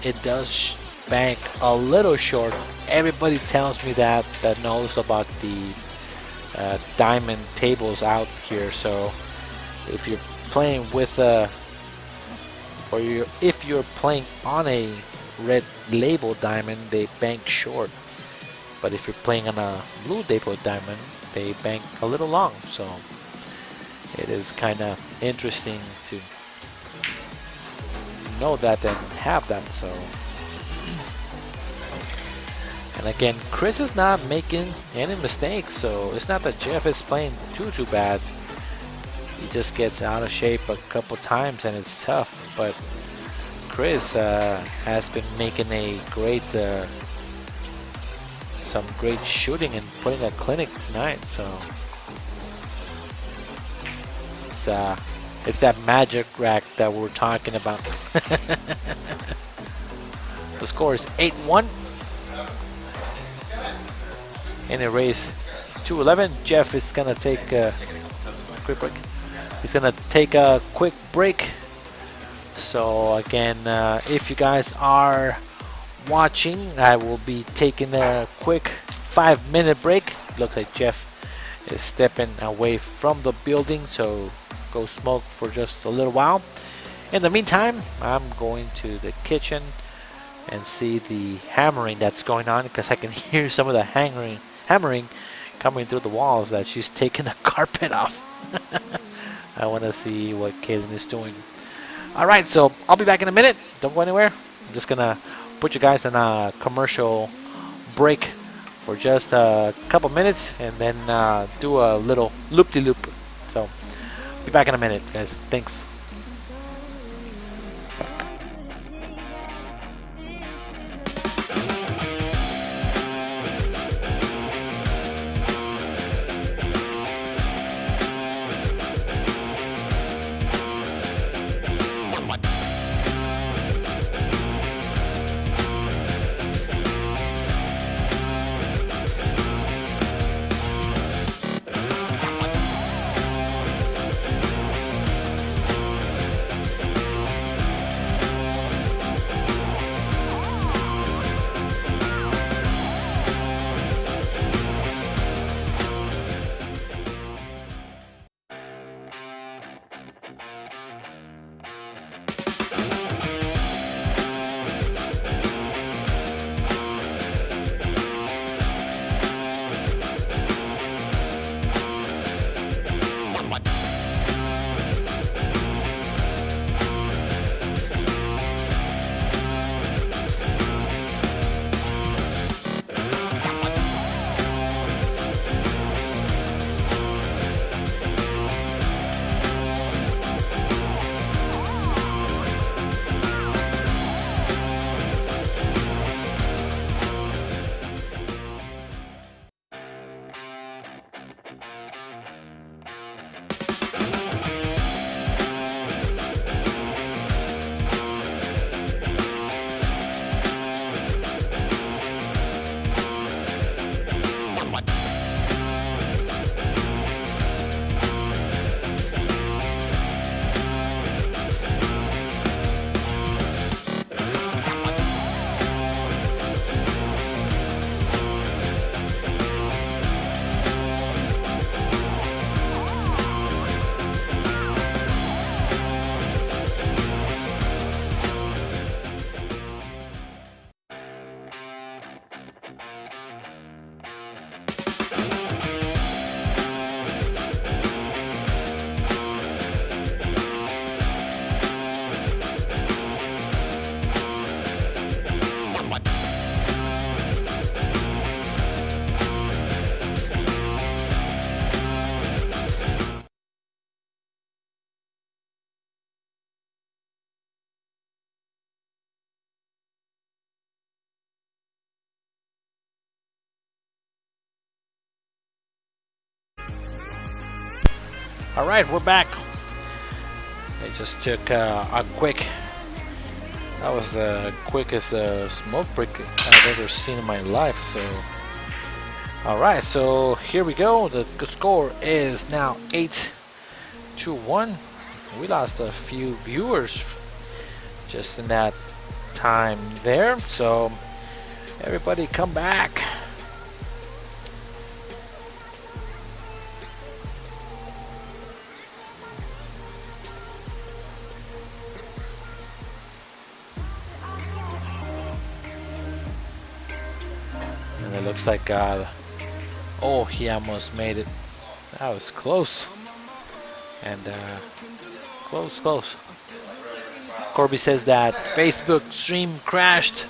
it does bank a little short. Everybody tells me that knows about the diamond tables out here. So if you're playing with if you're playing on a red label diamond, they bank short. But if you're playing on a blue label diamond, they bank a little long. So it is kind of interesting to know that and have that. So, and again, Chris is not making any mistakes, so it's not that Jeff is playing too bad. He just gets out of shape a couple times and it's tough. But Chris has been making a great some great shooting and putting a clinic tonight. So it's that magic rack that we're talking about. The score is 8-1 in a race to 11. Jeff is gonna take a quick break. He's gonna take a quick break. So again, if you guys are watching, I will be taking a quick 5-minute break. Looks like Jeff is stepping away from the building, so go smoke for just a little while. In the meantime, I'm going to the kitchen and see the hammering that's going on, because I can hear some of the hammering coming through the walls that she's taking the carpet off. I want to see what Kaylin is doing. Alright, so I'll be back in a minute. Don't go anywhere. I'm just gonna put you guys in a commercial break for just a couple minutes, and then do a little loop-de-loop. So be back in a minute, guys. Thanks. All right, we're back. They just took a quick. That was the quickest smoke break I've ever seen in my life. So, all right, so here we go. The score is now 8-1. We lost a few viewers just in that time there. So, everybody, come back. And it looks like, oh, he almost made it. That was close. And close. Corby says that Facebook stream crashed.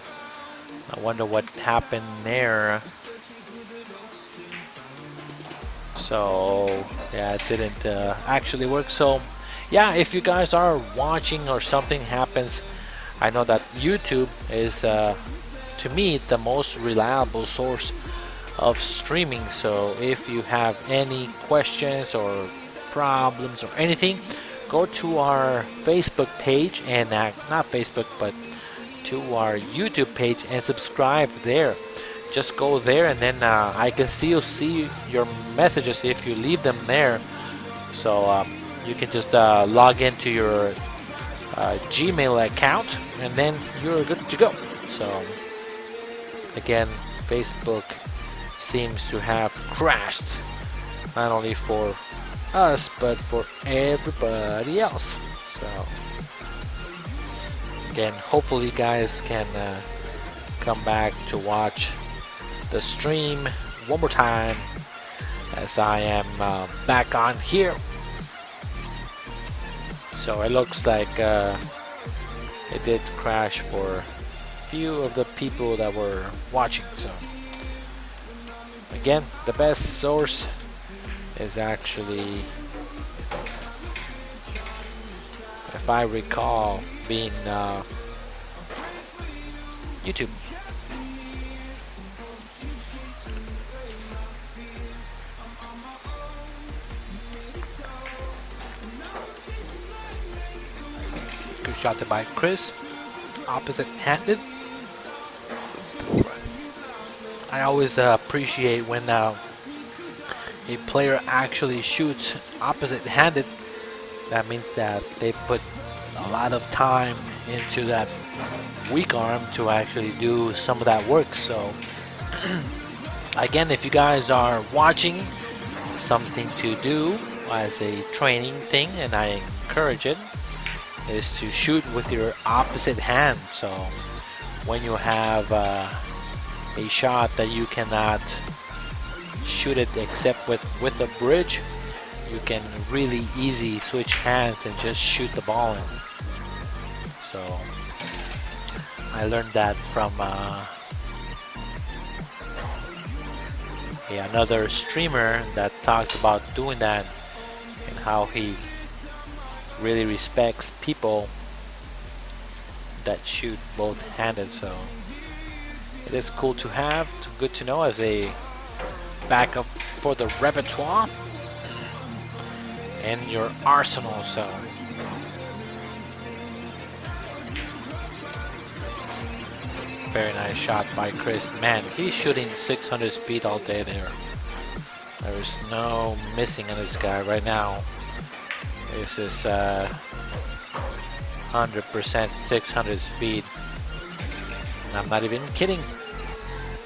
I wonder what happened there. So, yeah, it didn't actually work. So, yeah, if you guys are watching or something happens, I know that YouTube is, to me, the most reliable source of streaming. So if you have any questions or problems or anything, go to our Facebook page and not Facebook, but to our YouTube page and subscribe there. Just go there, and then I can still see your messages if you leave them there. So you can just log into your Gmail account, and then you're good to go. So again, Facebook seems to have crashed, not only for us but for everybody else. So again, hopefully you guys can come back to watch the stream one more time as I am back on here. So it looks like it did crash for a few of the people that were watching. So again, the best source is actually, if I recall, being YouTube. Good shot by Chris, opposite-handed. I always appreciate when a player actually shoots opposite-handed. That means that they put a lot of time into that weak arm to actually do some of that work. So again, if you guys are watching, something to do as a training thing, and I encourage it, is to shoot with your opposite hand. So when you have a shot that you cannot shoot it except with a bridge, you can really easy switch hands and just shoot the ball in. So I learned that from another streamer that talks about doing that and how he really respects people that shoot both-handed. So it is cool to have, good to know as a backup for the repertoire in your arsenal. So very nice shot by Chris. Man, he's shooting 600 speed all day there. There is no missing on this guy right now. This is 100% 600 speed. And I'm not even kidding.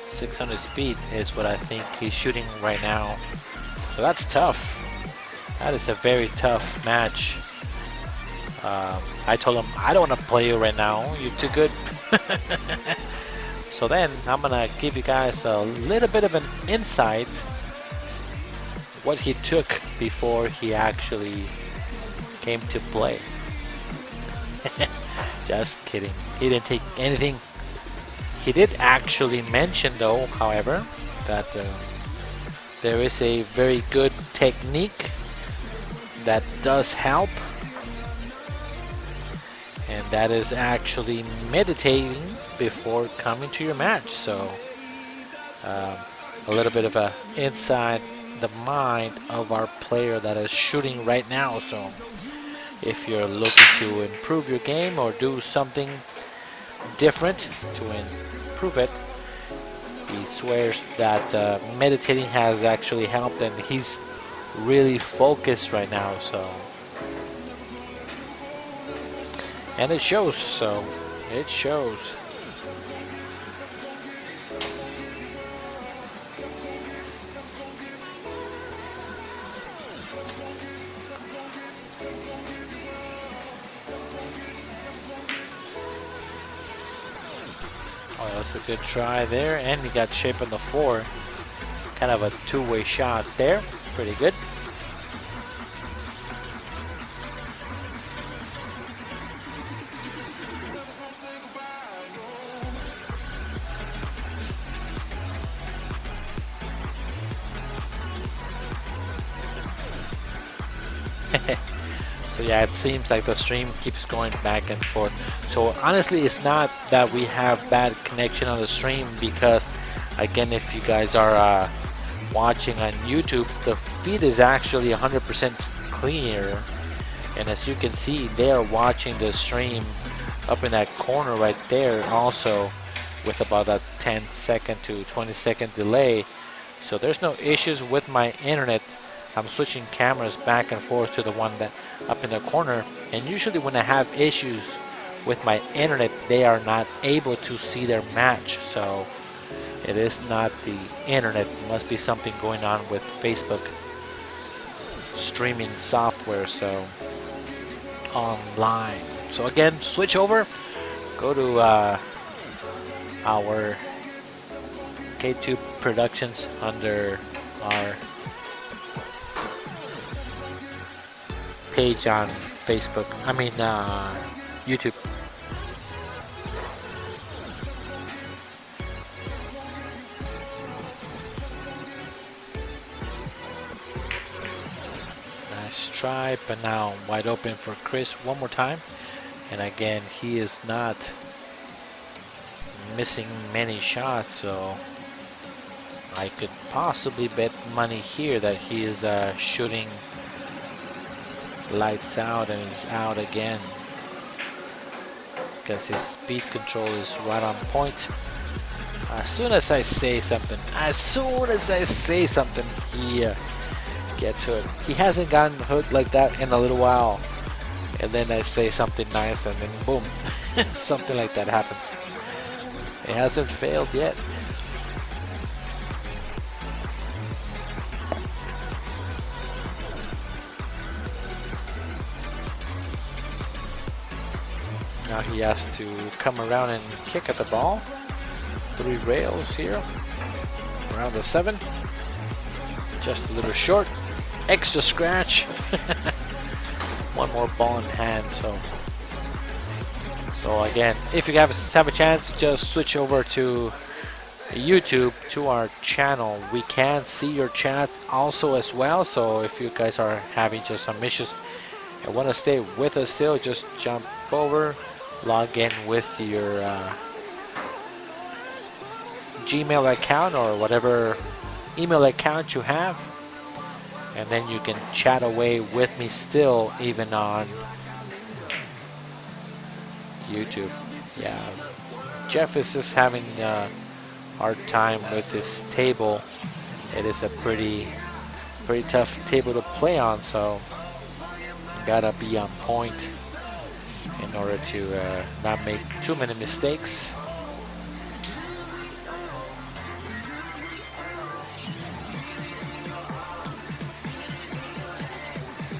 600 speed is what I think he's shooting right now. So that's tough. That is a very tough match. I told him, I don't want to play you right now. You're too good. So then I'm gonna give you guys a little bit of an insight what he took before he actually came to play. Just kidding. He didn't take anything. He did actually mention though, however, that there is a very good technique that does help, and that is actually meditating before coming to your match. So a little bit of a insight the mind of our player that is shooting right now. So if you're looking to improve your game or do something different to improve it, he swears that meditating has actually helped, and he's really focused right now. So, and it shows. So it shows. Oh, that's a good try there, and he got shape on the 4. Kind of a two-way shot there. Pretty good. So yeah, it seems like the stream keeps going back and forth. So honestly, it's not that we have bad connection on the stream, because again, if you guys are watching on YouTube, the feed is actually 100% clear, and as you can see, they are watching the stream up in that corner right there also, with about a 10-second to 20-second delay. So there's no issues with my internet. I'm switching cameras back and forth to the one that up in the corner, and usually when I have issues with my internet, they are not able to see their match. So it is not the internet. It must be something going on with Facebook streaming software, so online. So again, switch over, go to our K2 Productionz under our page on Facebook, YouTube. Nice try, but now wide open for Chris one more time. And again, he is not missing many shots, so I could possibly bet money here that he is shooting lights out, and he's out again because his speed control is right on point. As soon as I say something, he gets hooked. He hasn't gotten hooked like that in a little while, and then I say something nice, and then boom, something like that happens. It hasn't failed yet. Now he has to come around and kick at the ball. 3 rails here. Around the 7. Just a little short. Extra scratch. One more ball in hand. So again, if you have a chance, just switch over to YouTube, to our channel. We can see your chat also as well. So if you guys are having just some issues and want to stay with us still, just jump over. Log in with your Gmail account or whatever email account you have, and then you can chat away with me still, even on YouTube. Yeah, Jeff is just having a hard time with his table. It is a pretty tough table to play on, so you gotta be on point in order to not make too many mistakes.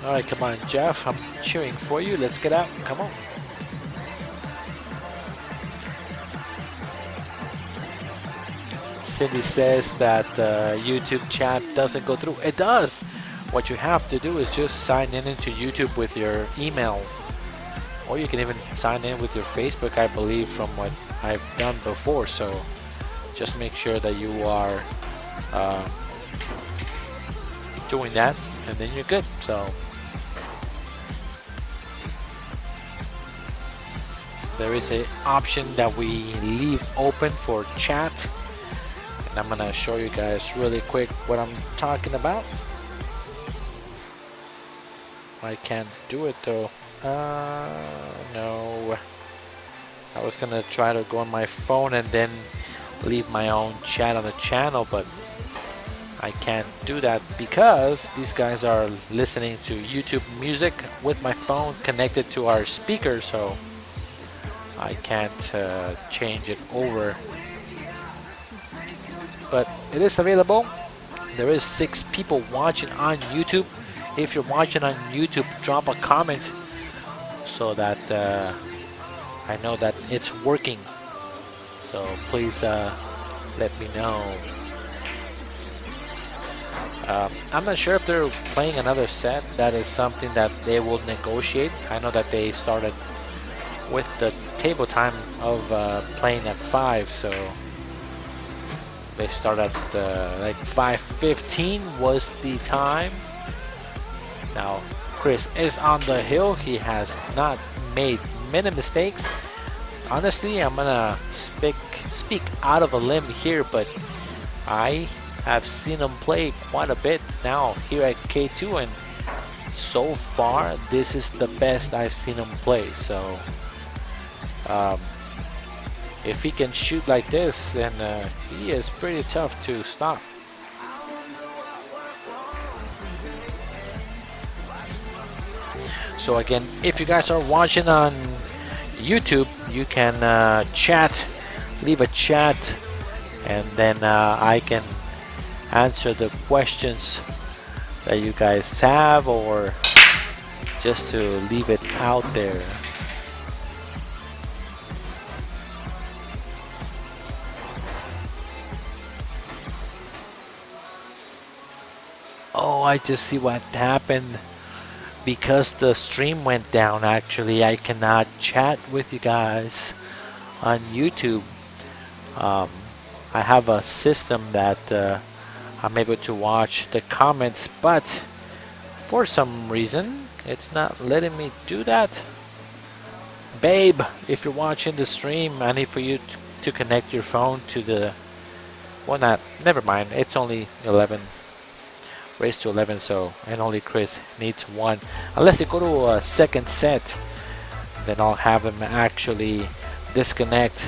All right, come on, Jeff. I'm cheering for you. Let's get out. Come on. Cindy says that YouTube chat doesn't go through. It does. What you have to do is just sign in into YouTube with your email. Or you can even sign in with your Facebook, I believe, from what I've done before. So just make sure that you are doing that, and then you're good. So there is an option that we leave open for chat. I'm gonna show you guys really quick what I'm talking about. I can't do it though. No. I was gonna try to go on my phone and then leave my own chat on the channel, but I can't do that because these guys are listening to YouTube music with my phone connected to our speaker, so I can't change it over. But it is available. There is 6 people watching on YouTube. If you're watching on YouTube, drop a comment so that I know that it's working. So please let me know. I'm not sure if they're playing another set. That is something that they will negotiate. I know that they started with the table time of playing at 5, so they start at like 5:15 was the time. Now Chris is on the hill. He has not made many mistakes. Honestly, I'm gonna speak out of a limb here, but I have seen him play quite a bit now here at K2, and so far this is the best I've seen him play. So if he can shoot like this, then he is pretty tough to stop. So again, if you guys are watching on YouTube, you can chat, leave a chat, and then I can answer the questions that you guys have, or just to leave it out there. Oh, I just see what happened. Because the stream went down, actually, I cannot chat with you guys on YouTube. I have a system that I'm able to watch the comments, but for some reason, it's not letting me do that. Babe, if you're watching the stream, I need for you to connect your phone to the... Well, not, never mind, it's only 11. Raised to 11, so, and only Chris needs 1. Unless they go to a second set, then I'll have them actually disconnect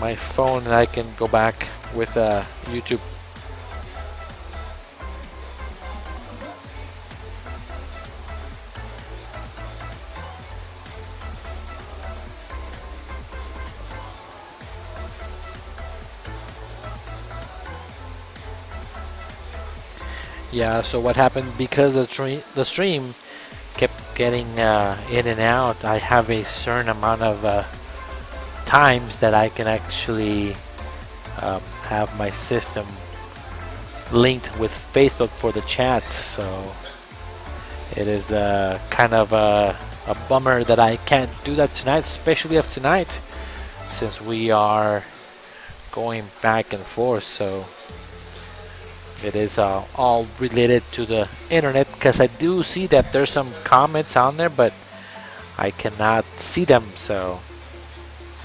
my phone and I can go back with YouTube. Yeah, so what happened, because the stream kept getting in and out, I have a certain amount of times that I can actually have my system linked with Facebook for the chats, so it is kind of a bummer that I can't do that tonight, especially of tonight, since we are going back and forth. So it is all related to the internet, because I do see that there's some comments on there, but I cannot see them, so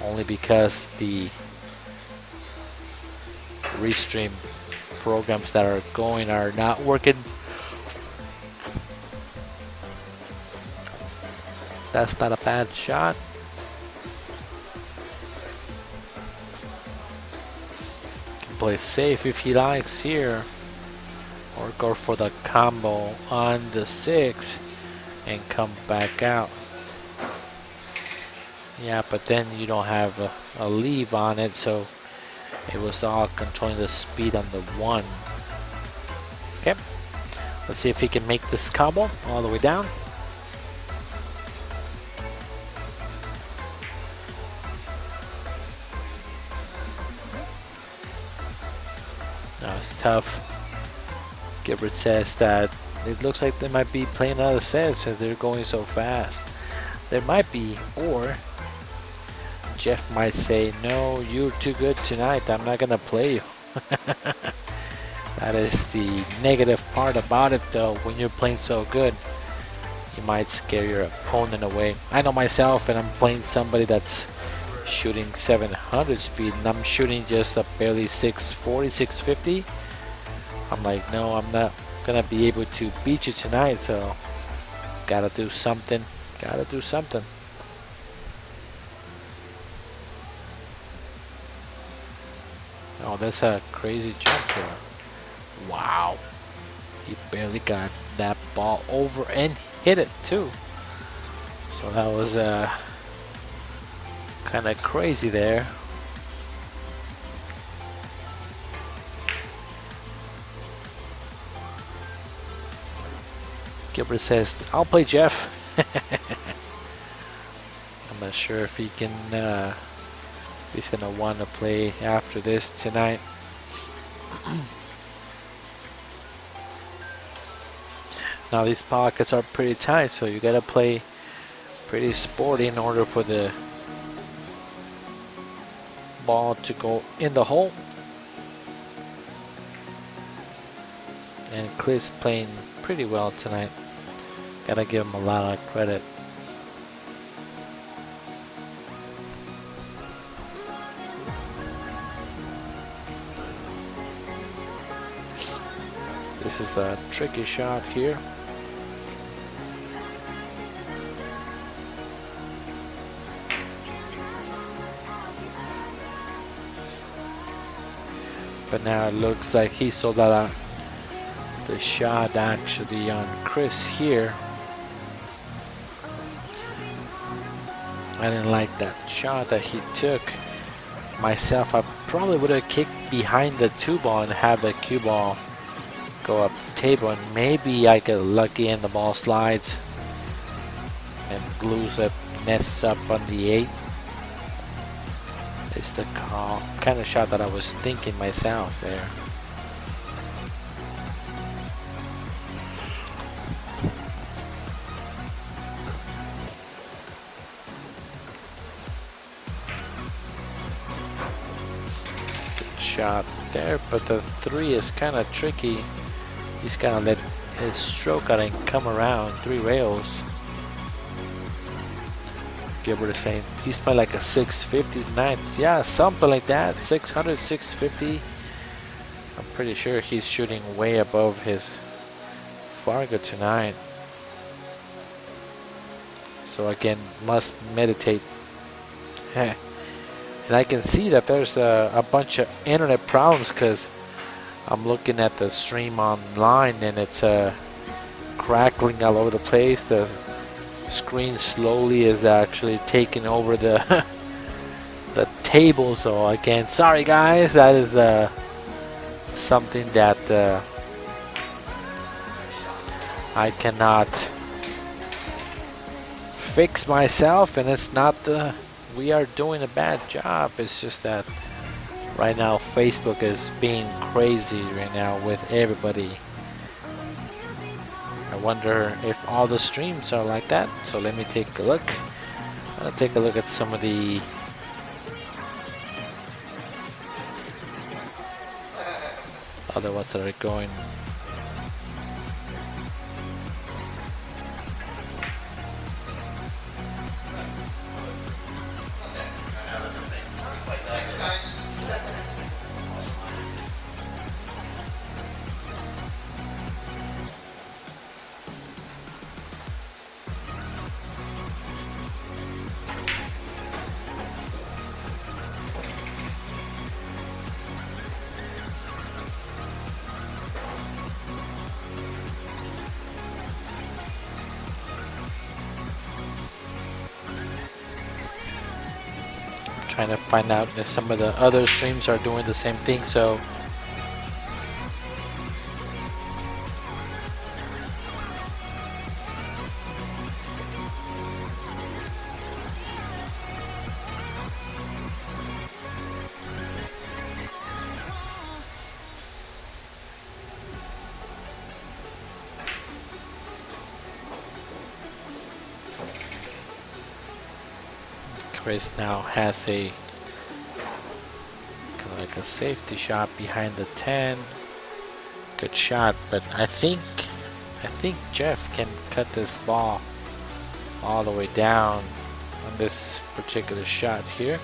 only because the restream programs that are going are not working. That's not a bad shot. Can play safe if he likes here, or go for the combo on the 6 and come back out. Yeah, but then you don't have a leave on it, so it was all controlling the speed on the 1. Okay, let's see if he can make this combo all the way down. Now it's tough. Gilbert says that it looks like they might be playing another set since they're going so fast. There might be, or Jeff might say, no, you're too good tonight, I'm not gonna play you. That is the negative part about it though. When you're playing so good, you might scare your opponent away. I know myself, and I'm playing somebody that's shooting 700 speed, and I'm shooting just a barely 640, 650. I'm like, no, I'm not gonna be able to beat you tonight, so gotta do something. Gotta do something. Oh, that's a crazy jump here. Wow. He barely got that ball over and hit it too. So that was kind of crazy there. Gilbert says, I'll play Jeff. I'm not sure if he can, he's gonna want to play after this tonight. Now these pockets are pretty tight, so you gotta play pretty sporty in order for the ball to go in the hole. And Cliff's playing pretty well tonight. Gotta give him a lot of credit. This is a tricky shot here. But now it looks like he saw that the shot actually on Chris here. I didn't like that shot that he took. Myself, I probably would have kicked behind the 2-ball and have the cue ball go up the table, and maybe I get lucky and the ball slides and glues up, nests up on the 8. It's the kind of shot that I was thinking myself there. Good shot there, but the 3 is kind of tricky. He's gotta let his stroke out and come around 3 rails. Gilbert is saying he's playing like a 650 tonight. Yeah, something like that. 600, 650. I'm pretty sure he's shooting way above his Fargo tonight. So again, must meditate. And I can see that there's a bunch of internet problems because I'm looking at the stream online and it's crackling all over the place. The screen slowly is actually taking over the the table. So again, sorry guys, that is something that I cannot fix myself, and it's not we are doing a bad job. It's just that right now Facebook is being crazy right now with everybody. I wonder if all the streams are like that. So let me take a look. I'll take a look at some of the other ones that are going. Trying to find out if some of the other streams are doing the same thing. So Chris now has a kind of like a safety shot behind the 10. Good shot, but I think Jeff can cut this ball all the way down on this particular shot here.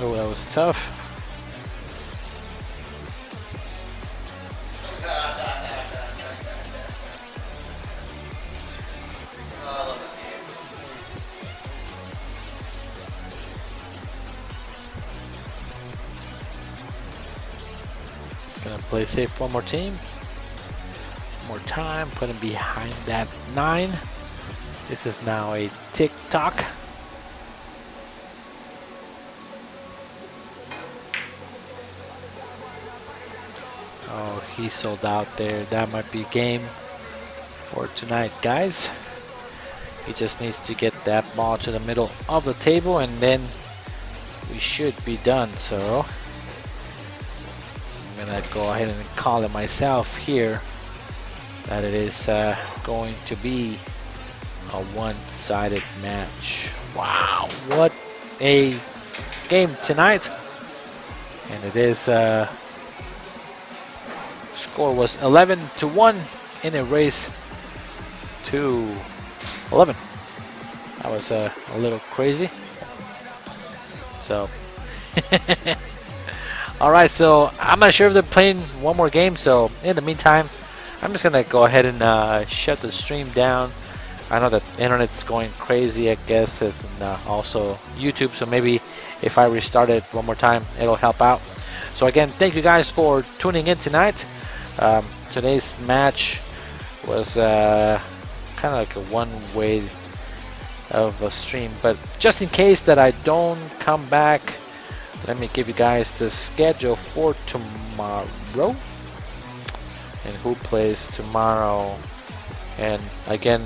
Oh, that was tough. Just gonna play safe one more team. More time, put him behind that 9. This is now a tick-tock. Oh, he sold out there. That might be game for tonight, guys. He just needs to get that ball to the middle of the table, and then we should be done. So I'm gonna go ahead and call it myself here that it is going to be a one-sided match. Wow, what a game tonight. And it is score was 11-1 in a race to 11. That was a little crazy. So all right, so I'm not sure if they're playing one more game, so in the meantime I'm just gonna go ahead and shut the stream down. I know that the internet's going crazy, I guess, and also YouTube, so maybe if I restart it one more time, it'll help out. So again, thank you guys for tuning in tonight. Today's match was kind of like a one-way of a stream, but just in case that I don't come back, let me give you guys the schedule for tomorrow and who plays tomorrow. And again,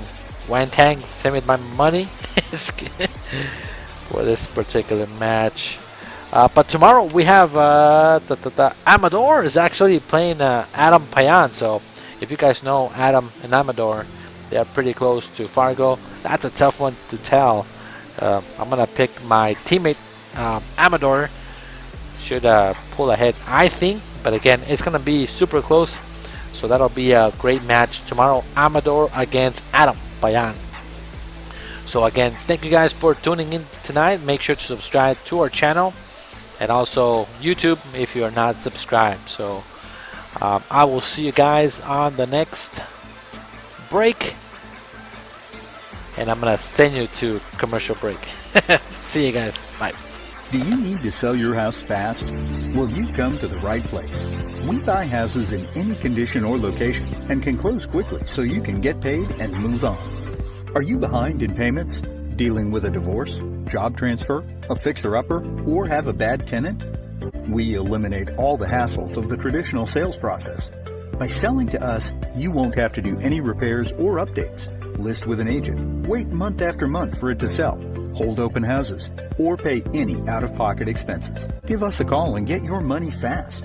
Wan Tang sent me my money for this particular match. But tomorrow we have Amador is actually playing Adam Payan. So if you guys know Adam and Amador, they are pretty close to Fargo. That's a tough one to tell. I'm gonna pick my teammate Amador. Should pull ahead, I think. But again, it's gonna be super close. So that'll be a great match tomorrow. Amador against Adam Payan. So again, thank you guys for tuning in tonight. Make sure to subscribe to our channel and also YouTube if you are not subscribed. So I will see you guys on the next break, and I'm gonna send you to commercial break. See you guys. Bye. Do you need to sell your house fast? Well, you've come to the right place. We buy houses in any condition or location and can close quickly so you can get paid and move on. Are you behind in payments, dealing with a divorce, job transfer, a fixer-upper, or have a bad tenant? We eliminate all the hassles of the traditional sales process. By selling to us, you won't have to do any repairs or updates, list with an agent, wait month after month for it to sell, hold open houses, or pay any out-of-pocket expenses. Give us a call and get your money fast.